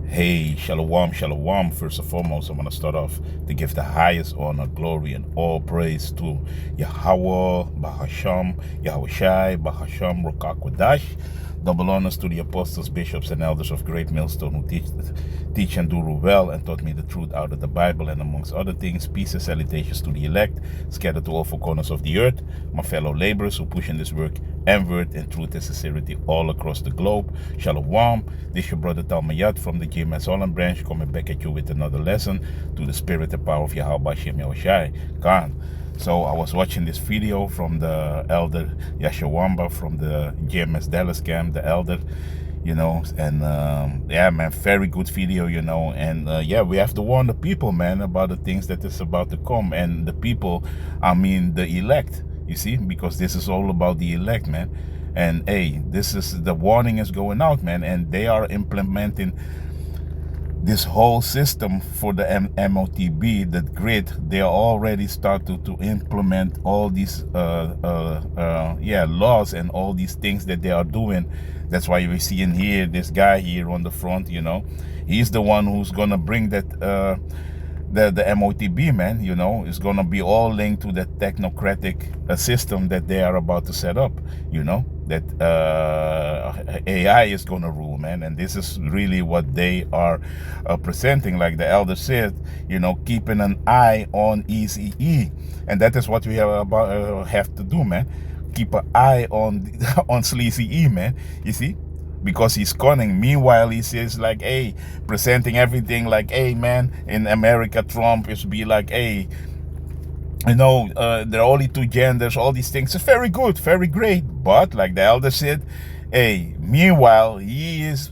Hey, shalom, shalom. First and foremost, I want to start off to give the highest honor, glory, and all praise to YAHAWAH, Bahasham, YAHAWASHI, Bahasham, Rokakwadash. Double honors to the apostles, bishops, and elders of Great Millstone who teach and do well and taught me the truth out of the Bible, and amongst other things, peace and salutations to the elect, scattered to all four corners of the earth, my fellow laborers who push in this work and word and truth and sincerity all across the globe. Shalom. This your brother Talmayat from the GMS Holland branch, coming back at you with another lesson to the spirit and power of YAHAWASHI and YAHAWASHI. Khan. So I was watching this video from the elder Yashawamba from the GMS Dallas camp, the elder, and yeah, man, very good video, and yeah, we have to warn the people, man, about the things that is about to come. And the people, I mean the elect, you see, because this is all about the elect, man. And hey, this is the warning is going out, man, and they are implementing this whole system for the MOTB, the grid. They are already started to implement all these laws and all these things that they are doing. That's why we're seeing here this guy here on the front, he's the one who's gonna bring that the MOTB, man, is gonna be all linked to that technocratic system that they are about to set up, that AI is gonna rule, man. And this is really what they are presenting, like the elder said, keeping an eye on ECE, and that is what we have to do, man. Keep an eye on on Sleazy E, man. You see, because he's cunning. Meanwhile, he says like, hey, presenting everything like, hey, man, in America, Trump is be like, hey, there are only two genders, all these things. It's very good, very great. But like the elder said, hey, meanwhile, he is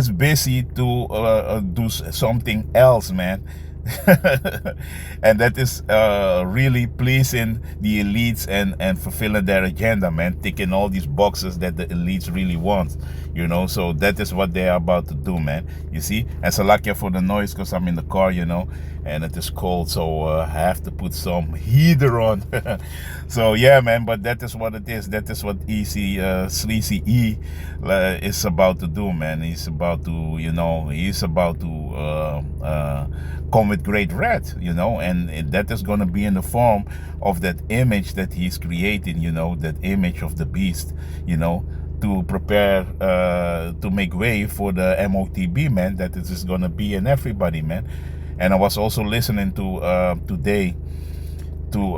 busy to do something else, man. And that is really pleasing the elites and fulfilling their agenda, man, ticking all these boxes that the elites really want, so that is what they are about to do, man. You see, and Salakia for the noise, because I'm in the car, and it is cold, so I have to put some heater on. So yeah, man, but that is what it is. That is what Sleazy E is about to do, man. He's about to, come with great wrath, and that is going to be in the form of that image that he's creating, that image of the beast, to prepare to make way for the MOTB, man, that it is going to be in everybody, man. And I was also listening to today to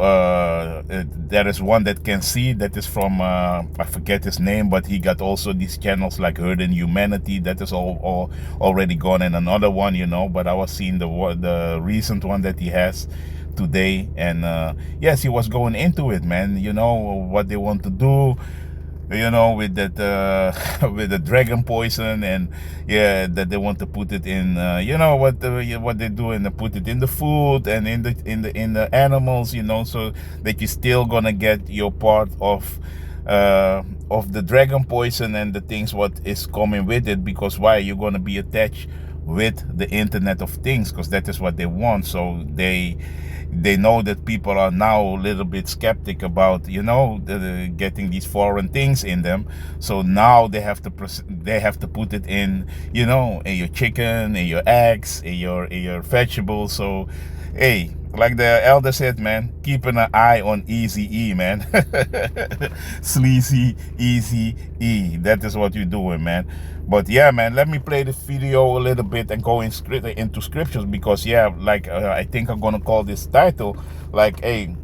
there is one that can see, that is from I forget his name, but he got also these channels like Heard in Humanity, that is all already gone, and another one, but I was seeing the recent one that he has today, and yes, he was going into it, man, what they want to do, with that with the dragon poison, and yeah, that they want to put it in what they do, and they put it in the food and in the animals, so that you're still gonna get your part of the dragon poison and the things what is coming with it. Because why? You're gonna be attached with the Internet of Things, because that is what they want. So they know that people are now a little bit skeptic about getting these foreign things in them. So now they have to put it in in your chicken, in your eggs, in your vegetables. So hey, like the elder said, man, keeping an eye on Easy E, man. Sleazy Easy E, that is what you're doing, man. But yeah, man, let me play the video a little bit and go into scriptures, because yeah, like I think I'm gonna call this title like, hey,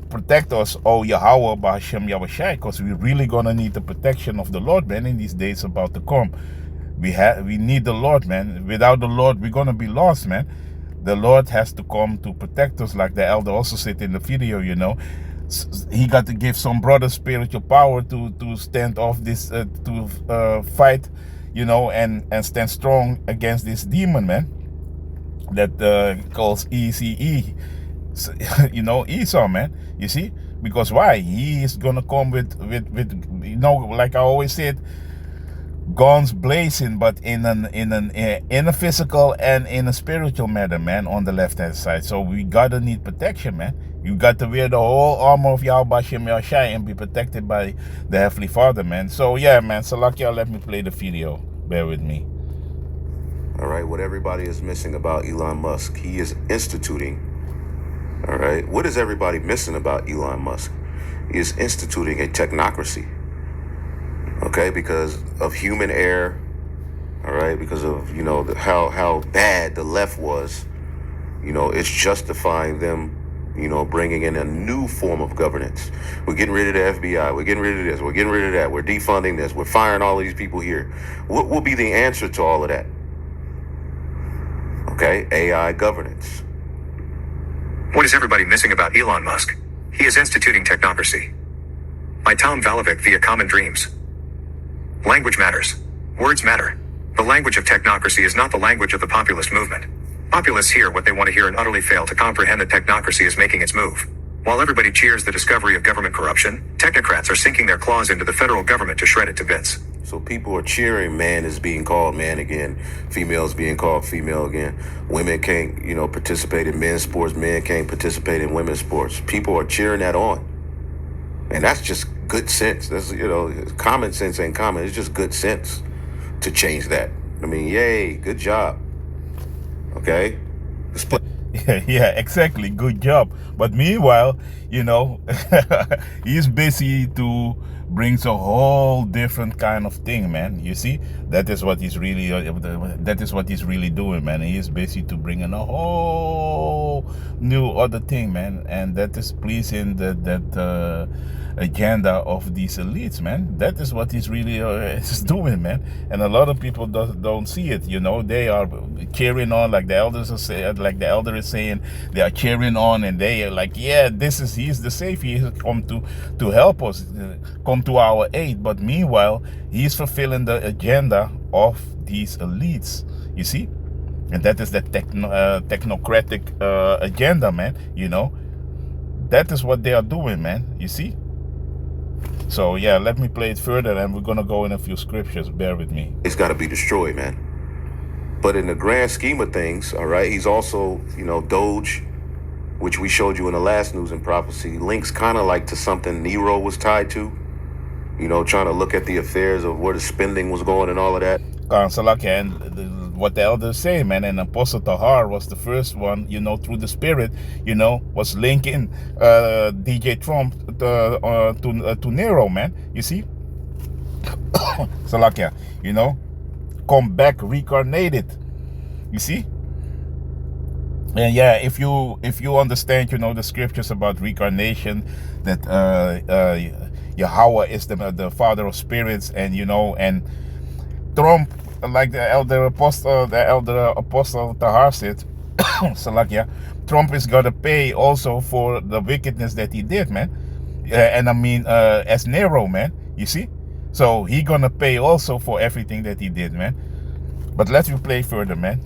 protect us, oh Yahweh, Bahashem Yahawashi, because we're really gonna need the protection of the Lord, man, in these days about to come. We need the Lord, man. Without the Lord, we're gonna be lost, man. The Lord has to come to protect us, like the elder also said in the video, he got to give some brothers spiritual power to stand off this, to fight, and stand strong against this demon, man, that calls ECE, Esau, man. You see, because why? He is gonna come with like I always said, guns blazing, but in a physical and in a spiritual matter, man, on the left hand side. So we gotta need protection, man. You got to wear the whole armor of YAHAWASHI and be protected by the Heavenly Father, man. So yeah, man, Salakia, let me play the video. Bear with me. All right, what everybody is missing about Elon Musk, he is instituting. All right, what is everybody missing about Elon Musk? He is instituting a technocracy. Okay, because of human error. All right, because of how bad the left was. It's justifying them. Bringing in a new form of governance. We're getting rid of the FBI. We're getting rid of this. We're getting rid of that. We're defunding this. We're firing all of these people here. What will be the answer to all of that? Okay, AI governance. What is everybody missing about Elon Musk? He is instituting technocracy. By Tom Valovic via Common Dreams. Language matters. Words matter. The language of technocracy is not the language of the populist movement. Populists hear what they want to hear and utterly fail to comprehend that technocracy is making its move. While everybody cheers the discovery of government corruption, technocrats are sinking their claws into the federal government to shred it to bits. So people are cheering man is being called man again, females being called female again. Women can't, participate in men's sports, men can't participate in women's sports. People are cheering that on. And that's just good sense. That's, common sense ain't common. It's just good sense to change that. I mean, yay, good job. Okay? Yeah, exactly. Good job. But meanwhile, he's busy to brings a whole different kind of thing, man. You see, that is what he's really doing, man. He is busy to bring in a whole new other thing, man, and that is pleasing that agenda of these elites, man. That is what he's really is doing, man. And a lot of people don't see it. They are cheering on, like the elders are saying, like the elder is saying, they are cheering on, and they are like, yeah, he's the savior. He's come to help us, come to our aid. But meanwhile, he's fulfilling the agenda of these elites. You see, and that is the technocratic agenda, man. That is what they are doing, man. You see. So yeah, let me play it further, and we're gonna go in a few scriptures. Bear with me. It's got to be destroyed, man. But in the grand scheme of things, all right, he's also, Doge, which we showed you in the last News and Prophecy, links kind of like to something Nero was tied to. Trying to look at the affairs of where the spending was going and all of that. And what the elders say, man, and Apostle Tahar was the first one, through the Spirit, was linking DJ Trump to Nero, man. You see, Salakia, come back reincarnated. You see. And yeah, if you understand, the scriptures about reincarnation, that Yahawah is the father of spirits, and and Trump, like the elder apostle Tahar said, Salakia, Trump is gonna pay also for the wickedness that he did, man. And I mean, as Nero, man. You see, so he gonna pay also for everything that he did, man. But let's play further, man.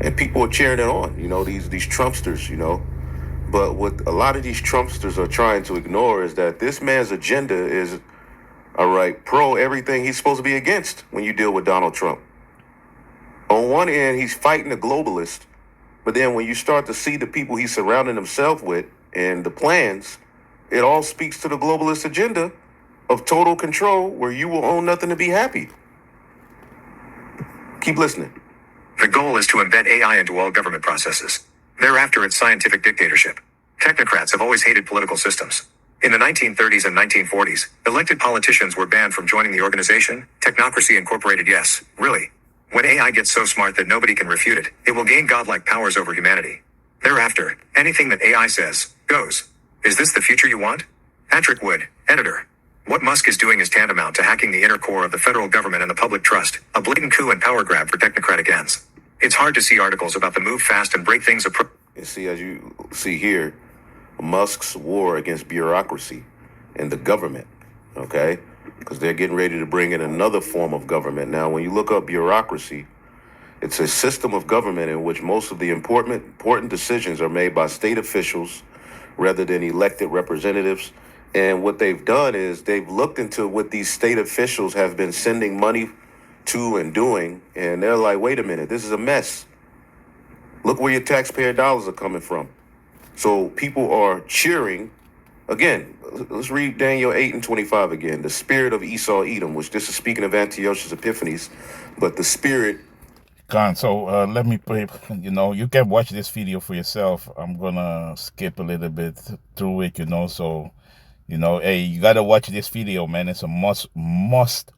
And people are cheering it on, these Trumpsters, But what a lot of these Trumpsters are trying to ignore is that this man's agenda is, all right, pro everything he's supposed to be against when you deal with Donald Trump. On one end, he's fighting the globalist, but then when you start to see the people he's surrounding himself with and the plans, it all speaks to the globalist agenda of total control where you will own nothing to be happy. Keep listening. The goal is to embed AI into all government processes. Thereafter, it's scientific dictatorship. Technocrats have always hated political systems. In the 1930s and 1940s, elected politicians were banned from joining the organization. Technocracy Incorporated, yes, really. When AI gets so smart that nobody can refute it, it will gain godlike powers over humanity. Thereafter, anything that AI says, goes. Is this the future you want? Patrick Wood, editor. What Musk is doing is tantamount to hacking the inner core of the federal government and the public trust, a blatant coup and power grab for technocratic ends. It's hard to see articles about the move fast and break things apart. You see, as you see here, Musk's war against bureaucracy and the government, okay? Because they're getting ready to bring in another form of government. Now, when you look up bureaucracy, it's a system of government in which most of the important decisions are made by state officials rather than elected representatives. And what they've done is they've looked into what these state officials have been sending money to and doing, and they're like, wait a minute, this is a mess. Look where your taxpayer dollars are coming from. So people are cheering Again, let's read Daniel 8 and 25 again. The spirit of Esau Edom, which this is speaking of Antiochus Epiphanes, but the spirit. So let me play. You can watch this video for yourself. I'm gonna skip a little bit through it. So hey, you gotta watch this video, man. It's a must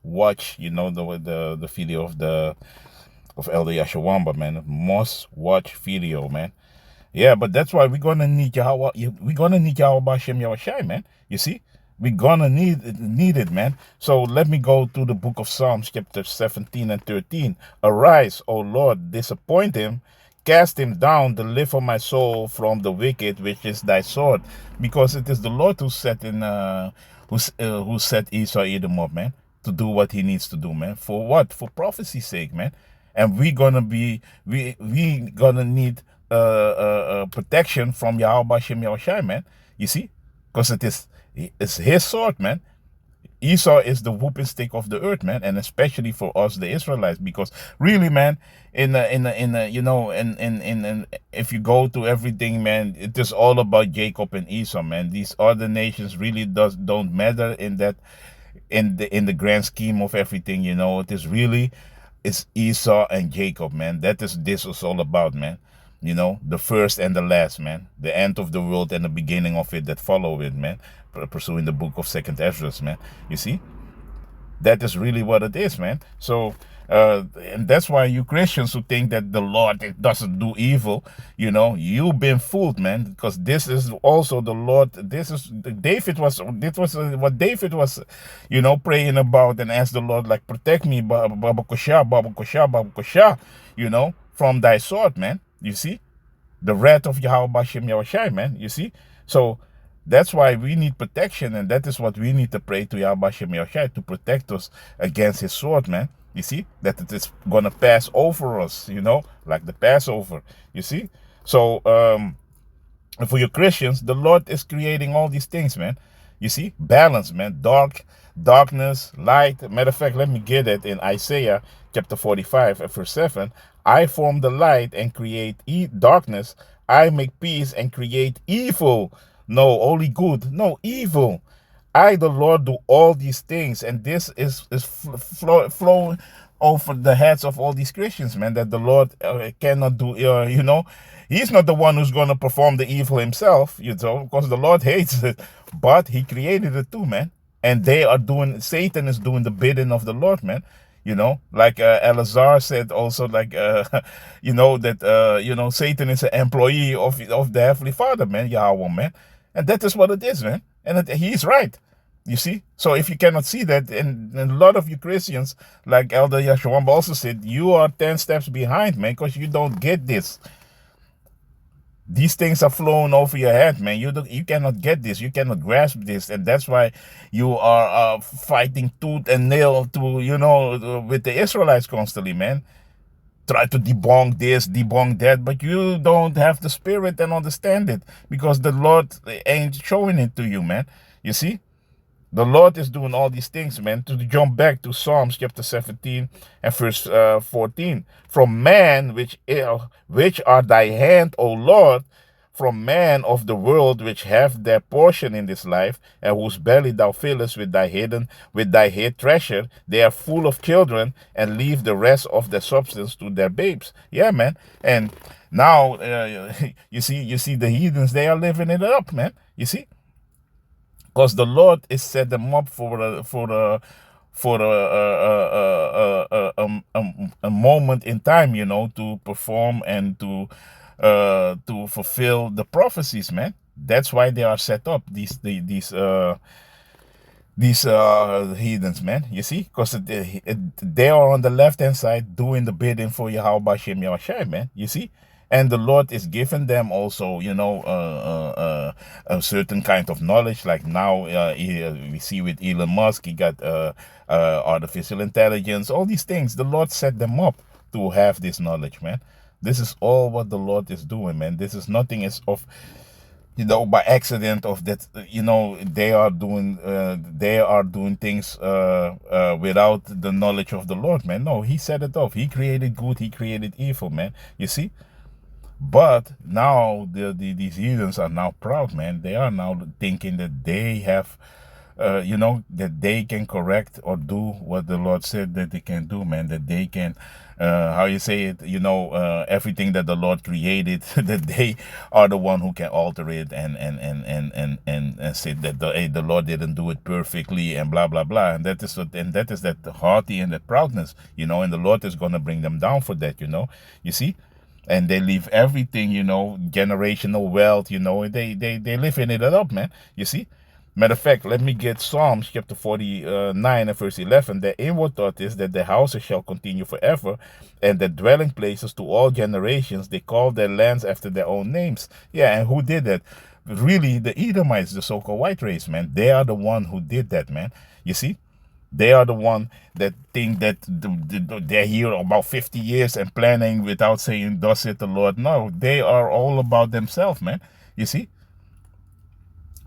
watch. The video of Elder Yashawamba, man. Must watch video, man. Yeah, but that's why we're gonna need Yahweh. We're gonna need YAHAWASHI, YAHAWASHI, man. You see, we're gonna need it, man. So let me go to the book of Psalms, chapter 17 and 13. Arise, O Lord, disappoint him, cast him down, deliver my soul from the wicked, which is thy sword, because it is the Lord who set Esau Edom up, man, to do what he needs to do, man. For what? For prophecy's sake, man. And we gonna need protection from YAHAWASHI, YAHAWASHI, man. You see, because it's his sword, man. Esau is the whooping stick of the earth, man, and especially for us, the Israelites, because really, man, if you go to everything, man, it is all about Jacob and Esau, man. These other nations really don't matter in the grand scheme of everything. It's Esau and Jacob, man. This is all about, man. The first and the last, man. The end of the world and the beginning of it that follow it, man. Pursuing the book of Second Ezra, man. You see? That is really what it is, man. So, and that's why you Christians who think that the Lord doesn't do evil, you've been fooled, man. Because this is also the Lord. This was what David was, praying about and asked the Lord, like, protect me, Baba Kosha, from thy sword, man. You see? The wrath of YAHAWASHI, YAHAWASHI, man. You see? So that's why we need protection, and that is what we need to pray to YAHAWASHI, YAHAWASHI, to protect us against his sword, man. You see? That it is gonna pass over us, like the Passover. You see? So for you Christians, the Lord is creating all these things, man. You see? Balance, man. Darkness, light. Matter of fact, let me get it in Isaiah chapter 45, verse 7. I form the light and create darkness. I make peace and create evil. No, only good. No, evil. I, the Lord, do all these things. And this is flowing over the heads of all these Christians, man, that the Lord cannot do, He's not the one who's going to perform the evil himself, because the Lord hates it. But he created it too, man. And Satan is doing the bidding of the Lord, man. Like Elazar said also, like, that, Satan is an employee of the Heavenly Father, man, Yahweh, man. And that is what it is, man. And he's right. You see? So if you cannot see that, and a lot of you Christians, like Elder Yashawamba also said, you are 10 steps behind, man, because you don't get this. These things are flowing over your head, man. You cannot get this. You cannot grasp this. And that's why you are fighting tooth and nail with the Israelites constantly, man. Try to debunk this, debunk that, but you don't have the spirit and understand it, because the Lord ain't showing it to you, man. You see? The Lord is doing all these things, man. To jump back to Psalms chapter 17 and verse 14. From man, which are thy hand, O Lord, from man of the world, which have their portion in this life, and whose belly thou fillest with thy hid treasure, they are full of children, and leave the rest of their substance to their babes. Yeah, man. And now, you see the heathens, they are living it up, man. You see? Because the Lord is set them up for a moment in time, to perform and to fulfill the prophecies, man. That's why they are set up. These heathens, man. You see, because they are on the left hand side doing the bidding for YAHAWASHI, YAHAWASHI, man. You see. And the Lord is giving them also, a certain kind of knowledge. Like now, we see with Elon Musk, he got artificial intelligence, all these things. The Lord set them up to have this knowledge, man. This is all what the Lord is doing, man. This is nothing is of, by accident of that. They are doing things without the knowledge of the Lord, man. No, he set it off. He created good. He created evil, man. You see. But now these heathens are now proud, man. They are now thinking that they have, that they can correct or do what the Lord said that they can do, man. That they can, how you say it, everything that the Lord created, that they are the one who can alter it and say that the Lord didn't do it perfectly and blah blah blah. And that is that haughty and that proudness, and the Lord is gonna bring them down for that, You see? And they leave everything, generational wealth, they living it up, man. You see? Matter of fact, let me get Psalms chapter 49 and verse 11. The inward thought is that the houses shall continue forever, and the dwelling places to all generations. They call their lands after their own names. Yeah, and who did that? Really, the Edomites, the so-called white race, man. They are the one who did that, man. You see? They are the one that think that they're here about 50 years and planning without saying, thus saith the Lord. No, they are all about themselves, man. You see?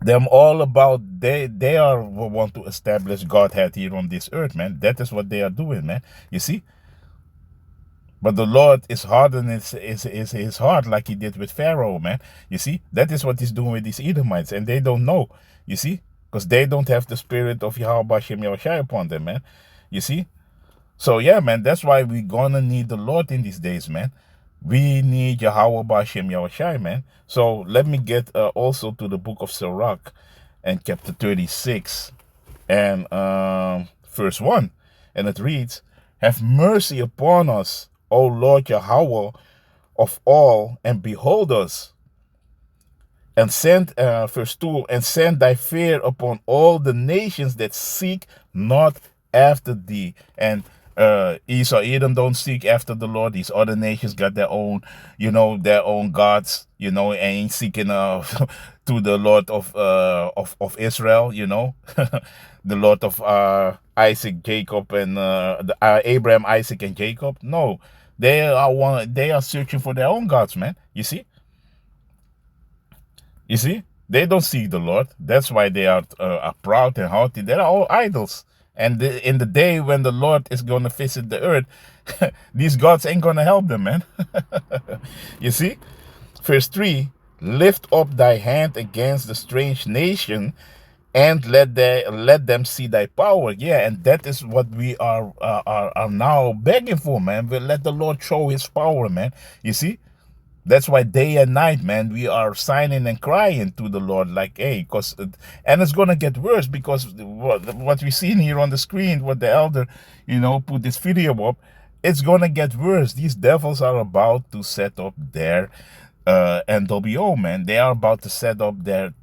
Them all about, they are want to establish Godhead here on this earth, man. That is what they are doing, man. You see? But the Lord is hardening his heart like he did with Pharaoh, man. You see? That is what he's doing with these Edomites. And they don't know. You see? Because they don't have the spirit of YAHAWASHI upon them, man. You see? So, yeah, man, that's why we're going to need the Lord in these days, man. We need YAHAWASHI, man. So, let me get also to the book of Sirach and chapter 36 and verse 1. And it reads, have mercy upon us, O Lord Yahweh of all, and behold us. And send, verse 2, and send thy fear upon all the nations that seek not after thee. And Esau, Edom don't seek after the Lord. These other nations got their own, their own gods, ain't seeking to the Lord of Israel, the Lord of Isaac, Jacob, and Abraham, Isaac, and Jacob. No, they are searching for their own gods, man. You see? You see, they don't seek the Lord. That's why they are proud and haughty. They are all idols. And in the day when the Lord is going to visit the earth, these gods ain't going to help them, man. You see? Verse 3, lift up thy hand against the strange nation and let them see thy power. Yeah, and that is what we are now begging for, man. We let the Lord show his power, man. You see? That's why day and night, man, we are signing and crying to the Lord like, hey, and it's going to get worse because what we seen here on the screen, what the elder, put this video up, it's going to get worse. These devils are about to set up their NWO, man. They are about to set up their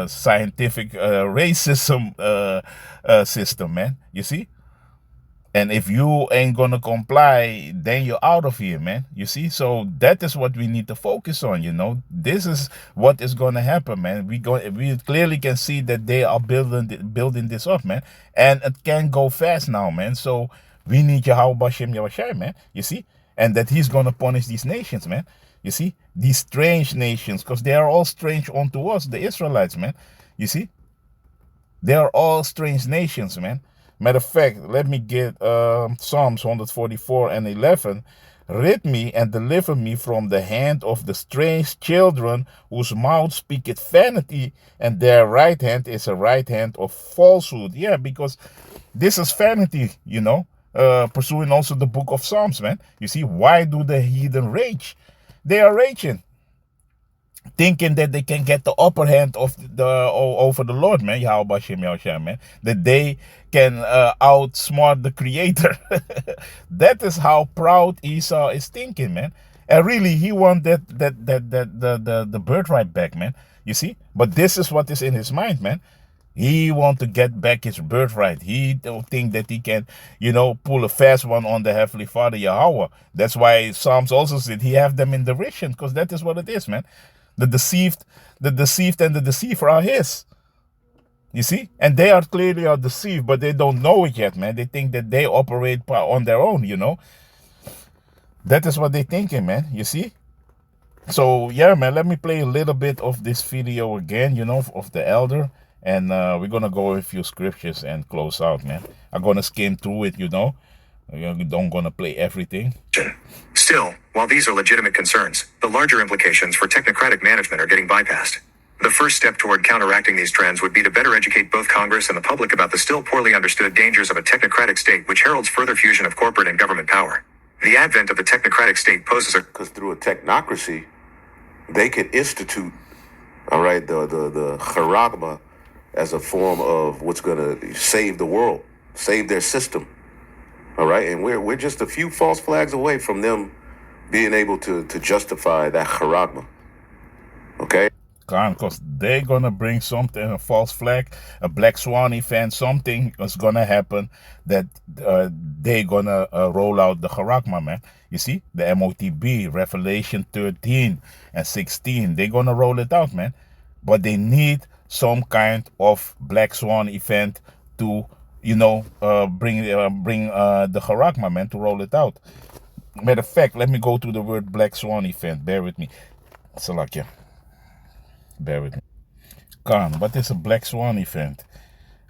scientific racism system, man. You see? And if you ain't going to comply, then you're out of here, man. You see? So that is what we need to focus on, This is what is going to happen, man. We clearly can see that they are building this up, man. And it can go fast now, man. So we need YAHAWASHI, man. You see? And that he's going to punish these nations, man. You see? These strange nations, because they are all strange unto us, the Israelites, man. You see? They are all strange nations, man. Matter of fact, let me get Psalms 144 and 11. Rid me and deliver me from the hand of the strange children whose mouth speaketh vanity, and their right hand is a right hand of falsehood. Yeah, because this is vanity, pursuing also the book of Psalms, man. You see, why do the heathen rage? They are raging, thinking that they can get the upper hand of over the Lord, man. YAHAWASHI, man. That they can outsmart the Creator. That is how proud Esau is thinking, man. And really, he wants the birthright back, man. You see? But this is what is in his mind, man. He want to get back his birthright. He don't think that he can, pull a fast one on the Heavenly Father, Yahweh. That's why Psalms also said he have them in derision, because that is what it is, man. The deceived and the deceiver are his. You see? And they are clearly deceived, but they don't know it yet, man. They think that they operate on their own, That is what they're thinking, man. You see? So, yeah, man, let me play a little bit of this video again, of the elder. And we're going to go with a few scriptures and close out, man. I'm going to skim through it, You don't gonna play everything. Still, while these are legitimate concerns, the larger implications for technocratic management are getting bypassed. The first step toward counteracting these trends would be to better educate both Congress and the public about the still poorly understood dangers of a technocratic state which heralds further fusion of corporate and government power. The advent of the technocratic state poses a... Because through a technocracy, they could institute, all right, the charagma as a form of what's going to save the world, save their system. All right, and we're just a few false flags away from them being able to justify that charagma. Okay? Because they're gonna bring something, a false flag, a black swan event, something is gonna happen that they're gonna roll out the charagma, man. You see, the MOTB, Revelation 13 and 16, they're gonna roll it out, man. But they need some kind of black swan event to, you know, bring the charagma, man, to roll it out. Matter of fact, let me go to the word black swan event. Bear with me. Salakia. Bear with me. Khan, what is a black swan event?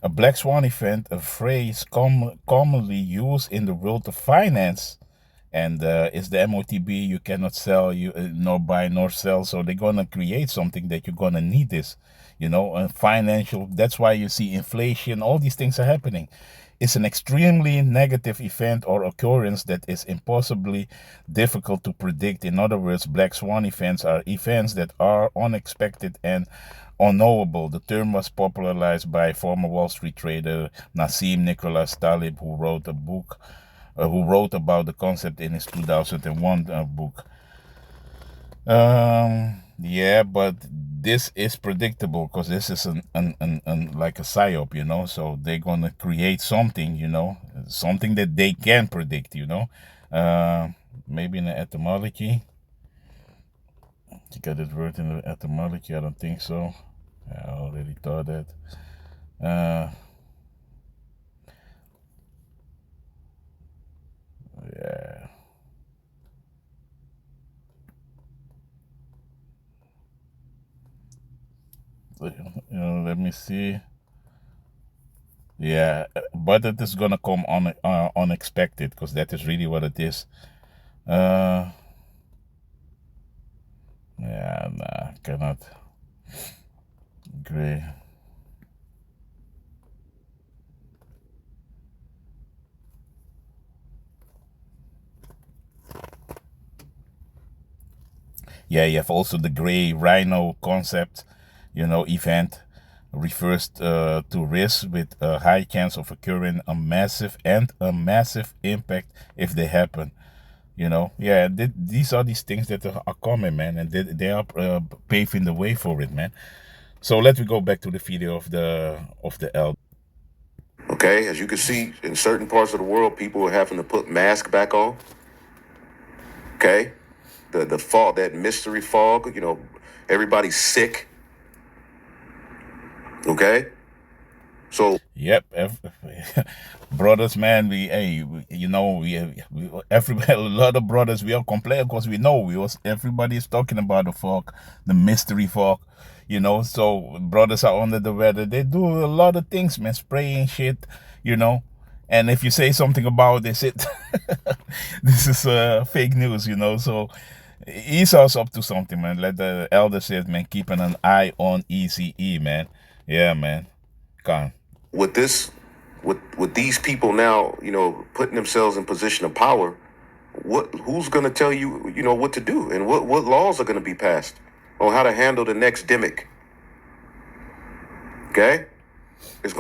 A black swan event, a phrase commonly used in the world of finance, and it's the MOTB. You cannot sell, you nor buy nor sell. So they're gonna create something that you're gonna need this, you know, and financial. That's why you see inflation. All these things are happening. It's an extremely negative event or occurrence that is impossibly difficult to predict. In other words, black swan events are events that are unexpected and unknowable. The term was popularized by former Wall Street trader Nassim Nicholas Taleb, who wrote a book, who wrote about the concept in his 2001 book. Yeah, but this is predictable because this is an like a psyop, you know. So they're gonna create something, you know, something that they can predict, you know. Maybe in the etymology. You got this word in the etymology? I don't think so. I already thought that. Yeah. You know, let me see. Yeah, but it is gonna come on unexpected because that is really what it is. Yeah, nah, cannot agree. Yeah, you have also the gray rhino concept, you know, event refers to risks with a high chance of occurring a massive impact if they happen. You know, yeah, these are these things that are common, man, and they are paving the way for it, man. So let me go back to the video of the elder. Okay, as you can see, in certain parts of the world, people are having to put masks back on. Okay, the fog, that mystery fog, you know, everybody's sick. Okay, so yep, brothers, man, you know, everybody, a lot of brothers, we are complaining because we know everybody is talking about the fog, the mystery fog, you know. So brothers are under the weather. They do a lot of things, man, spraying shit, you know. And if you say something about this, this is fake news, you know. So Esau's up to something, man. Let the elder say, man, keeping an eye on ECE, man. Yeah, man. Gone. With these people now, you know, putting themselves in position of power, who's going to tell you, you know, what to do and what laws are going to be passed on how to handle the next demic? Okay, it's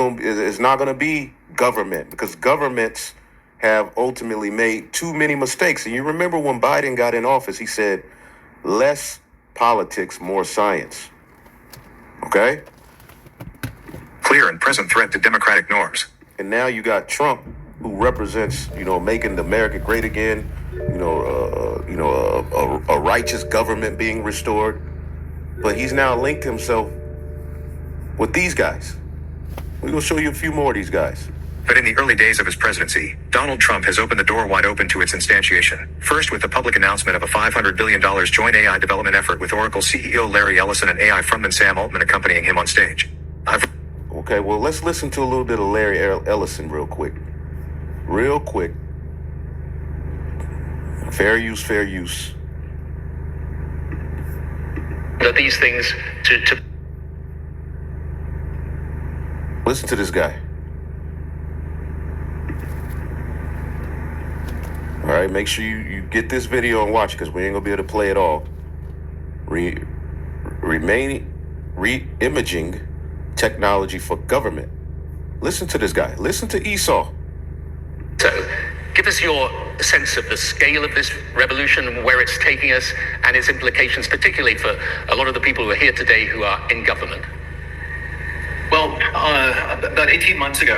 not going to be government, because governments have ultimately made too many mistakes. And you remember when Biden got in office, he said, less politics, more science. Okay. Clear and present threat to democratic norms. And now you got Trump, who represents, you know, making America great again, a righteous government being restored. But he's now linked himself with these guys. We're going to show you a few more of these guys. But in the early days of his presidency, Donald Trump has opened the door wide open to its instantiation. First, with the public announcement of a $500 billion joint AI development effort with Oracle CEO Larry Ellison and AI frontman Sam Altman accompanying him on stage. Okay, well, let's listen to a little bit of Larry Ellison real quick. Fair use, fair use. That these things to Listen to this guy. All right, make sure you get this video and watch it, because we ain't gonna be able to play it all. Re-imaging technology for government. Listen to this guy. Listen to Esau. So, give us your sense of the scale of this revolution, where it's taking us, and its implications, particularly for a lot of the people who are here today who are in government. Well, about 18 months ago,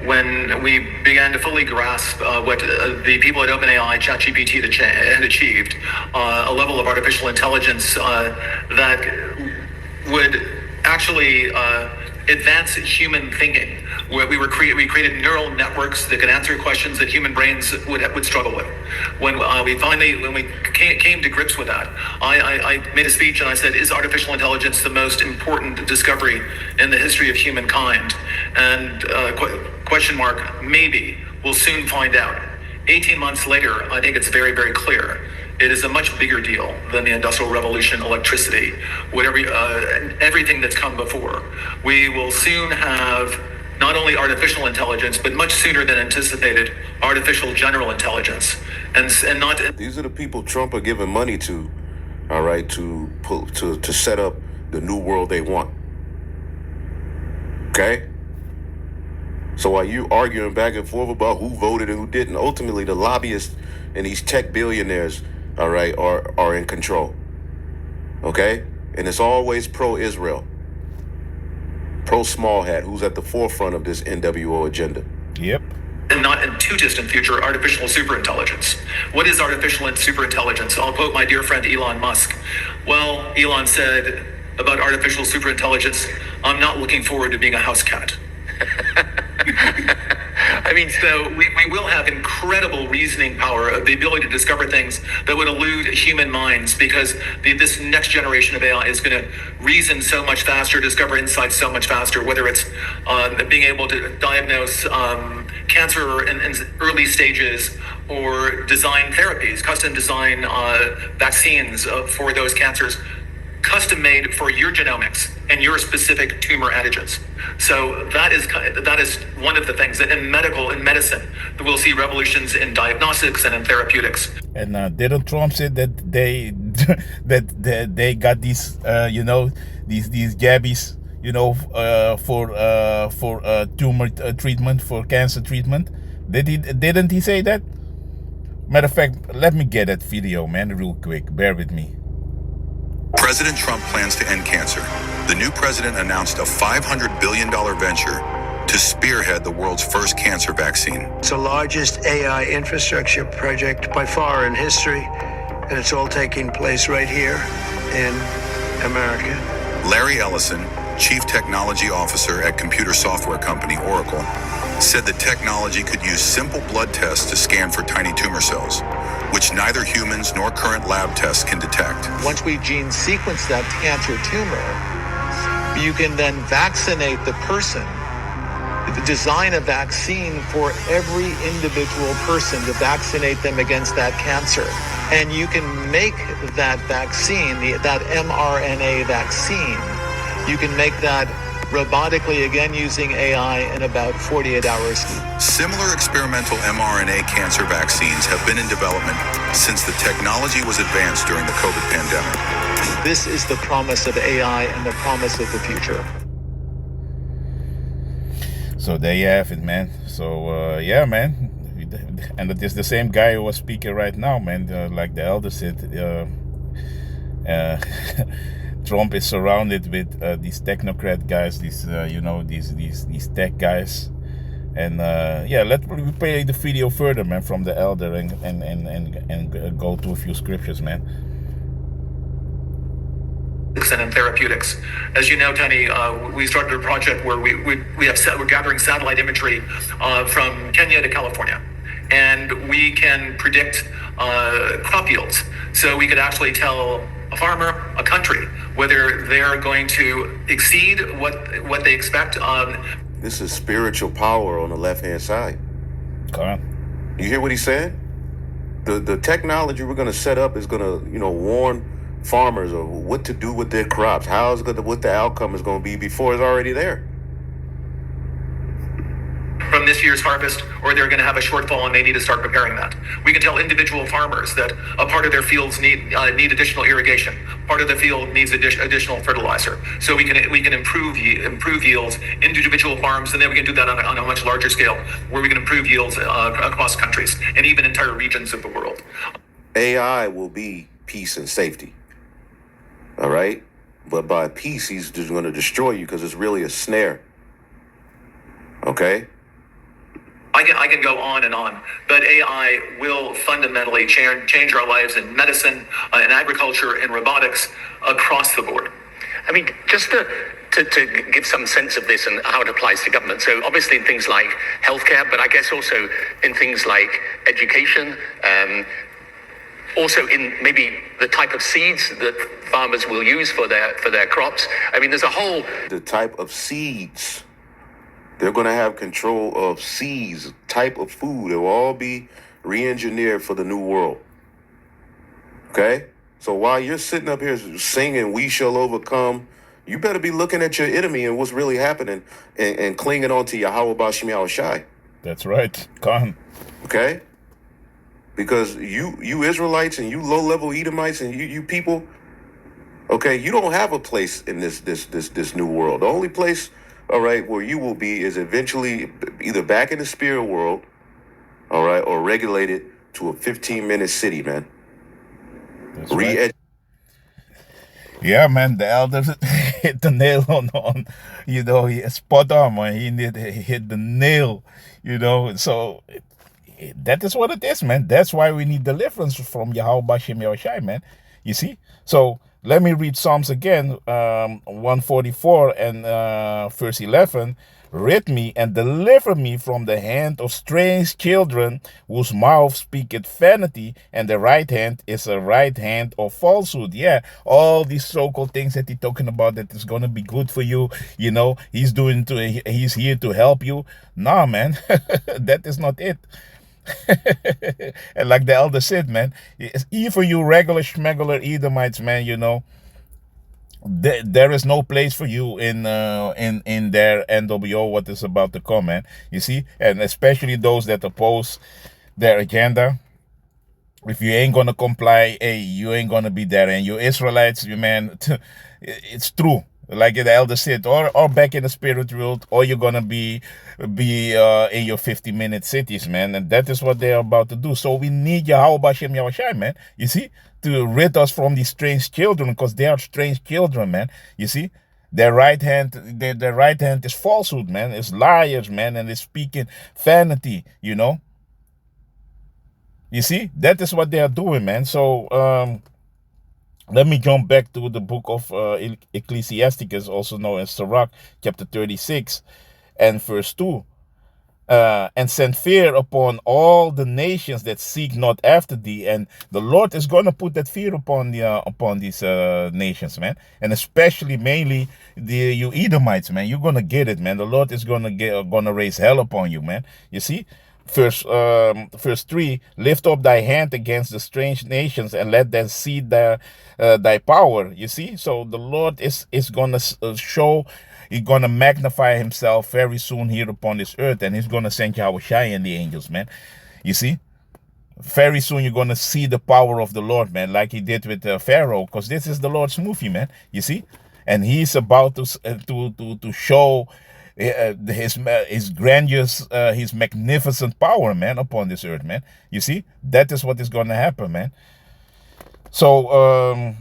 when we began to fully grasp what the people at OpenAI, ChatGPT had achieved, a level of artificial intelligence that would actually advance human thinking. Where we created neural networks that could answer questions that human brains would struggle with. When we came to grips with that, I made a speech and I said, "Is artificial intelligence the most important discovery in the history of humankind?" And question mark, maybe. We'll soon find out. 18 months later, I think it's very, very clear. It is a much bigger deal than the Industrial Revolution, electricity, whatever, everything that's come before. We will soon have not only artificial intelligence, but much sooner than anticipated, artificial general intelligence, and not. These are the people Trump are giving money to, all right, to set up the new world they want. Okay. So while you arguing back and forth about who voted and who didn't, ultimately the lobbyists and these tech billionaires, all right, are in control. Okay, and it's always pro-Israel. Pro-small hat, who's at the forefront of this NWO agenda. Yep. And not in too distant future, artificial superintelligence. What is artificial superintelligence? I'll quote my dear friend Elon Musk. Well, Elon said about artificial superintelligence, "I'm not looking forward to being a house cat." I mean, so we will have incredible reasoning power, the ability to discover things that would elude human minds, because this next generation of AI is going to reason so much faster, discover insights so much faster, whether it's being able to diagnose cancer in early stages, or design therapies, custom design vaccines for those cancers, custom made for your genomics and your specific tumor antigens. So that is one of the things that in medicine, we'll see revolutions in diagnostics and in therapeutics. And didn't Trump say that they they got these these jabbies for tumor treatment, for cancer treatment? Didn't he say that? Matter of fact, let me get that video, man, real quick. Bear with me. President Trump plans to end cancer. The new president announced a $500 billion venture to spearhead the world's first cancer vaccine. It's the largest AI infrastructure project by far in history, and it's all taking place right here in America. Larry Ellison, Chief Technology Officer at computer software company Oracle, said the technology could use simple blood tests to scan for tiny tumor cells, which neither humans nor current lab tests can detect. Once we gene sequence that cancer tumor, you can then vaccinate the person, design a vaccine for every individual person to vaccinate them against that cancer. And you can make that vaccine, that mRNA vaccine, you can make that robotically, again using AI, in about 48 hours. Similar experimental mRNA cancer vaccines have been in development since the technology was advanced during the COVID pandemic. This is the promise of AI and the promise of the future. So there you have it, man. So yeah, man, and it is the same guy who was speaking right now, man. Like the elder said, Trump is surrounded with these technocrat guys, these these tech guys, and yeah, let's play the video further, man, from the elder and go to a few scriptures, man. And in therapeutics, as you know, Tony, we started a project where we're gathering satellite imagery from Kenya to California, and we can predict crop yields. So we could actually tell a farmer, a country, whether they're going to exceed what they expect. This is spiritual power on the left-hand side. Come on. You hear what he said? The technology we're going to set up is going to, warn farmers of what to do with their crops, what the outcome is going to be before it's already there. From this year's harvest, or they're going to have a shortfall and they need to start preparing that. We can tell individual farmers that a part of their fields need additional irrigation. Part of the field needs additional fertilizer. So we can improve yields in individual farms, and then we can do that on a much larger scale, where we can improve yields across countries and even entire regions of the world. AI will be peace and safety. All right? But by peace, he's just going to destroy you because it's really a snare. Okay? I can go on and on, but AI will fundamentally change our lives in medicine, in agriculture, in robotics, across the board. I mean, just to give some sense of this and how it applies to government. So obviously in things like healthcare, but I guess also in things like education, also in maybe the type of seeds that farmers will use for their crops. I mean, there's a whole... The type of seeds. They're going to have control of seeds, type of food. It will all be re-engineered for the new world. Okay? So while you're sitting up here singing, "We shall overcome," you better be looking at your enemy and what's really happening and clinging on to YAHAWASHI. That's right. Khan. Okay? Because you Israelites and you low-level Edomites and you people, okay, you don't have a place in this new world. The only place, all right, where you will be is eventually either back in the spirit world, all right, or regulated to a 15-minute city, man. That's right. Yeah, man, the elders hit the nail on spot on, man. He hit the nail, so that is what it is, man. That's why we need deliverance from YAHAWASHI, man. You see? So let me read Psalms again, 144 and verse 11. "Rid me and deliver me from the hand of strange children, whose mouth speaketh vanity, and the right hand is a right hand of falsehood." Yeah, all these so-called things that he's talking about that is going to be good for you, he's here to help you. Nah, man, that is not it. And like the elder said, man, even for you regular schmegular Edomites, man, there is no place for you in their NWO, what is about to come, man. You see, and especially those that oppose their agenda. If you ain't gonna comply, hey, you ain't gonna be there. And you Israelites, man, it's true. Like the elder said, or back in the spirit world, or you're gonna be in your 50-minute cities, man, and that is what they're about to do. So we need YAHAWASHI, man. You see, to rid us from these strange children, because they are strange children, man. You see, their right hand is falsehood, man. It's liars, man, and it's speaking vanity. You see, that is what they are doing, man. So let me jump back to the book of Ecclesiasticus, also known as Sirach, chapter 36 and verse 2. "And send fear upon all the nations that seek not after thee." And the Lord is going to put that fear upon these nations, man. And especially, mainly, you Edomites, man. You're going to get it, man. The Lord is going to raise hell upon you, man. You see? Verse 3, "Lift up thy hand against the strange nations and let them see thy power." You see? So the Lord is going to show, he's going to magnify himself very soon here upon this earth, and he's going to send YAHAWASHI and the angels, man. You see? Very soon you're going to see the power of the Lord, man, like he did with Pharaoh, because this is the Lord's movie, man. You see? And he's about to show his grandiose, his magnificent power, man, upon this earth, man. You see, that is what is going to happen, man. So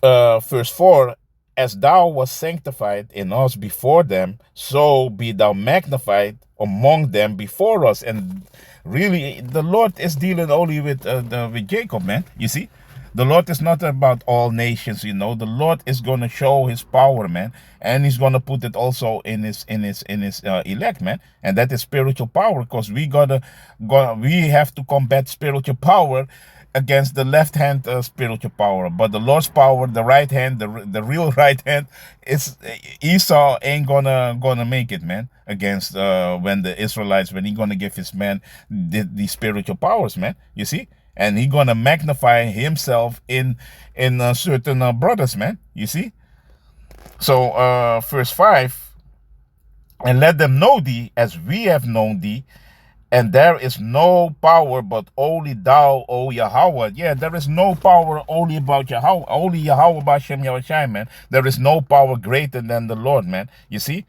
verse 4, "As thou wast sanctified in us before them, so be thou magnified among them before us." And really, the Lord is dealing only with Jacob, man. You see, the Lord is not about all nations, The Lord is going to show his power, man, and he's going to put it also in his elect, man. And that is spiritual power, because we have to combat spiritual power against the left hand spiritual power, but the Lord's power, the right hand, the real right hand, is Esau ain't gonna make it, man. Against when the Israelites, when he gonna give his man the spiritual powers, man. You see, and he gonna magnify himself in certain brothers, man. You see. So verse 5, and let them know thee as we have known thee, and there is no power but only thou, O Yahawah. Yeah, there is no power only about Yahawah, only Yahawah Bashem Yahawashi, man. There is no power greater than the Lord, man. You see?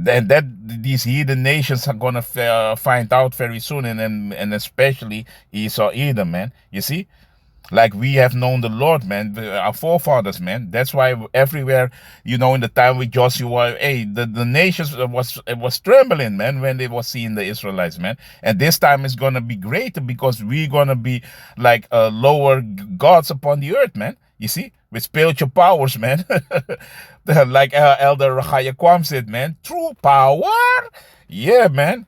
And that these heathen nations are gonna find out very soon, and especially Esau Edom, man. You see? Like we have known the Lord, man, our forefathers, man. That's why everywhere, in the time with Joshua, hey, the nations was trembling, man, when they were seeing the Israelites, man. And this time it's gonna be greater because we're gonna be like lower gods upon the earth, man. You see, with spiritual powers, man. Like Elder Hayakwam said, man, true power. Yeah, man.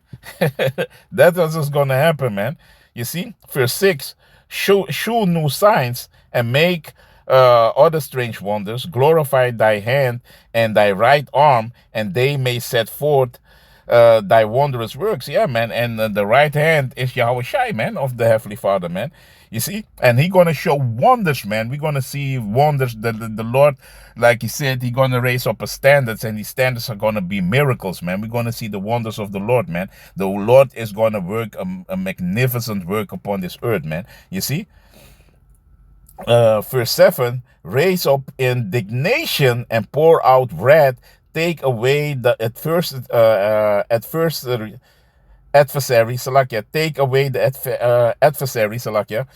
That's what's gonna happen, man. You see, verse 6. Show new signs and make other strange wonders. Glorify thy hand and thy right arm, and they may set forth thy wondrous works. Yeah, man. And the right hand is YAHAWASHI, man, of the Heavenly Father, man. You see? And He's going to show wonders, man. We're going to see wonders. The Lord, like He said, He's going to raise up a standards, and these standards are going to be miracles, man. We're going to see the wonders of the Lord, man. The Lord is going to work a magnificent work upon this earth, man. You see? Verse 7, raise up indignation and pour out wrath, take away the adversary, Salakia, take away the adversary, Salakia,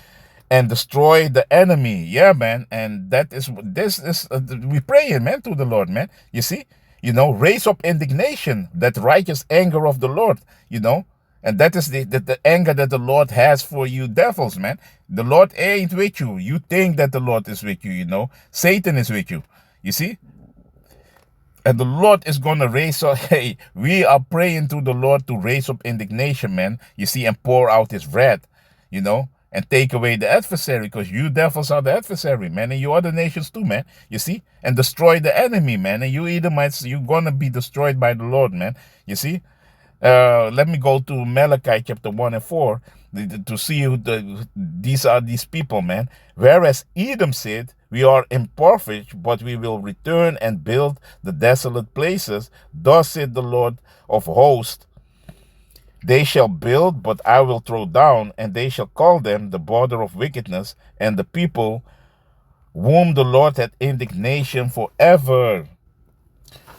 and destroy the enemy. Yeah, man. And this is we praying, man, to the Lord, man. You see, raise up indignation, that righteous anger of the Lord, and that is the anger that the Lord has for you devils, man. The Lord ain't with you. You think that the Lord is with you, Satan is with you. You see? And the Lord is going to raise up. Hey, we are praying to the Lord to raise up indignation, man. You see, and pour out His wrath, and take away the adversary, because you devils are the adversary, man. And you other nations too, man. You see? And destroy the enemy, man. And you Edomites, you're going to be destroyed by the Lord, man. You see? Let me go to Malachi chapter 1 and 4 to see who these are these people, man. Whereas Edom said, we are impoverished, but we will return and build the desolate places. Thus said the Lord of hosts, they shall build, but I will throw down, and they shall call them the border of wickedness, and the people whom the Lord had indignation forever.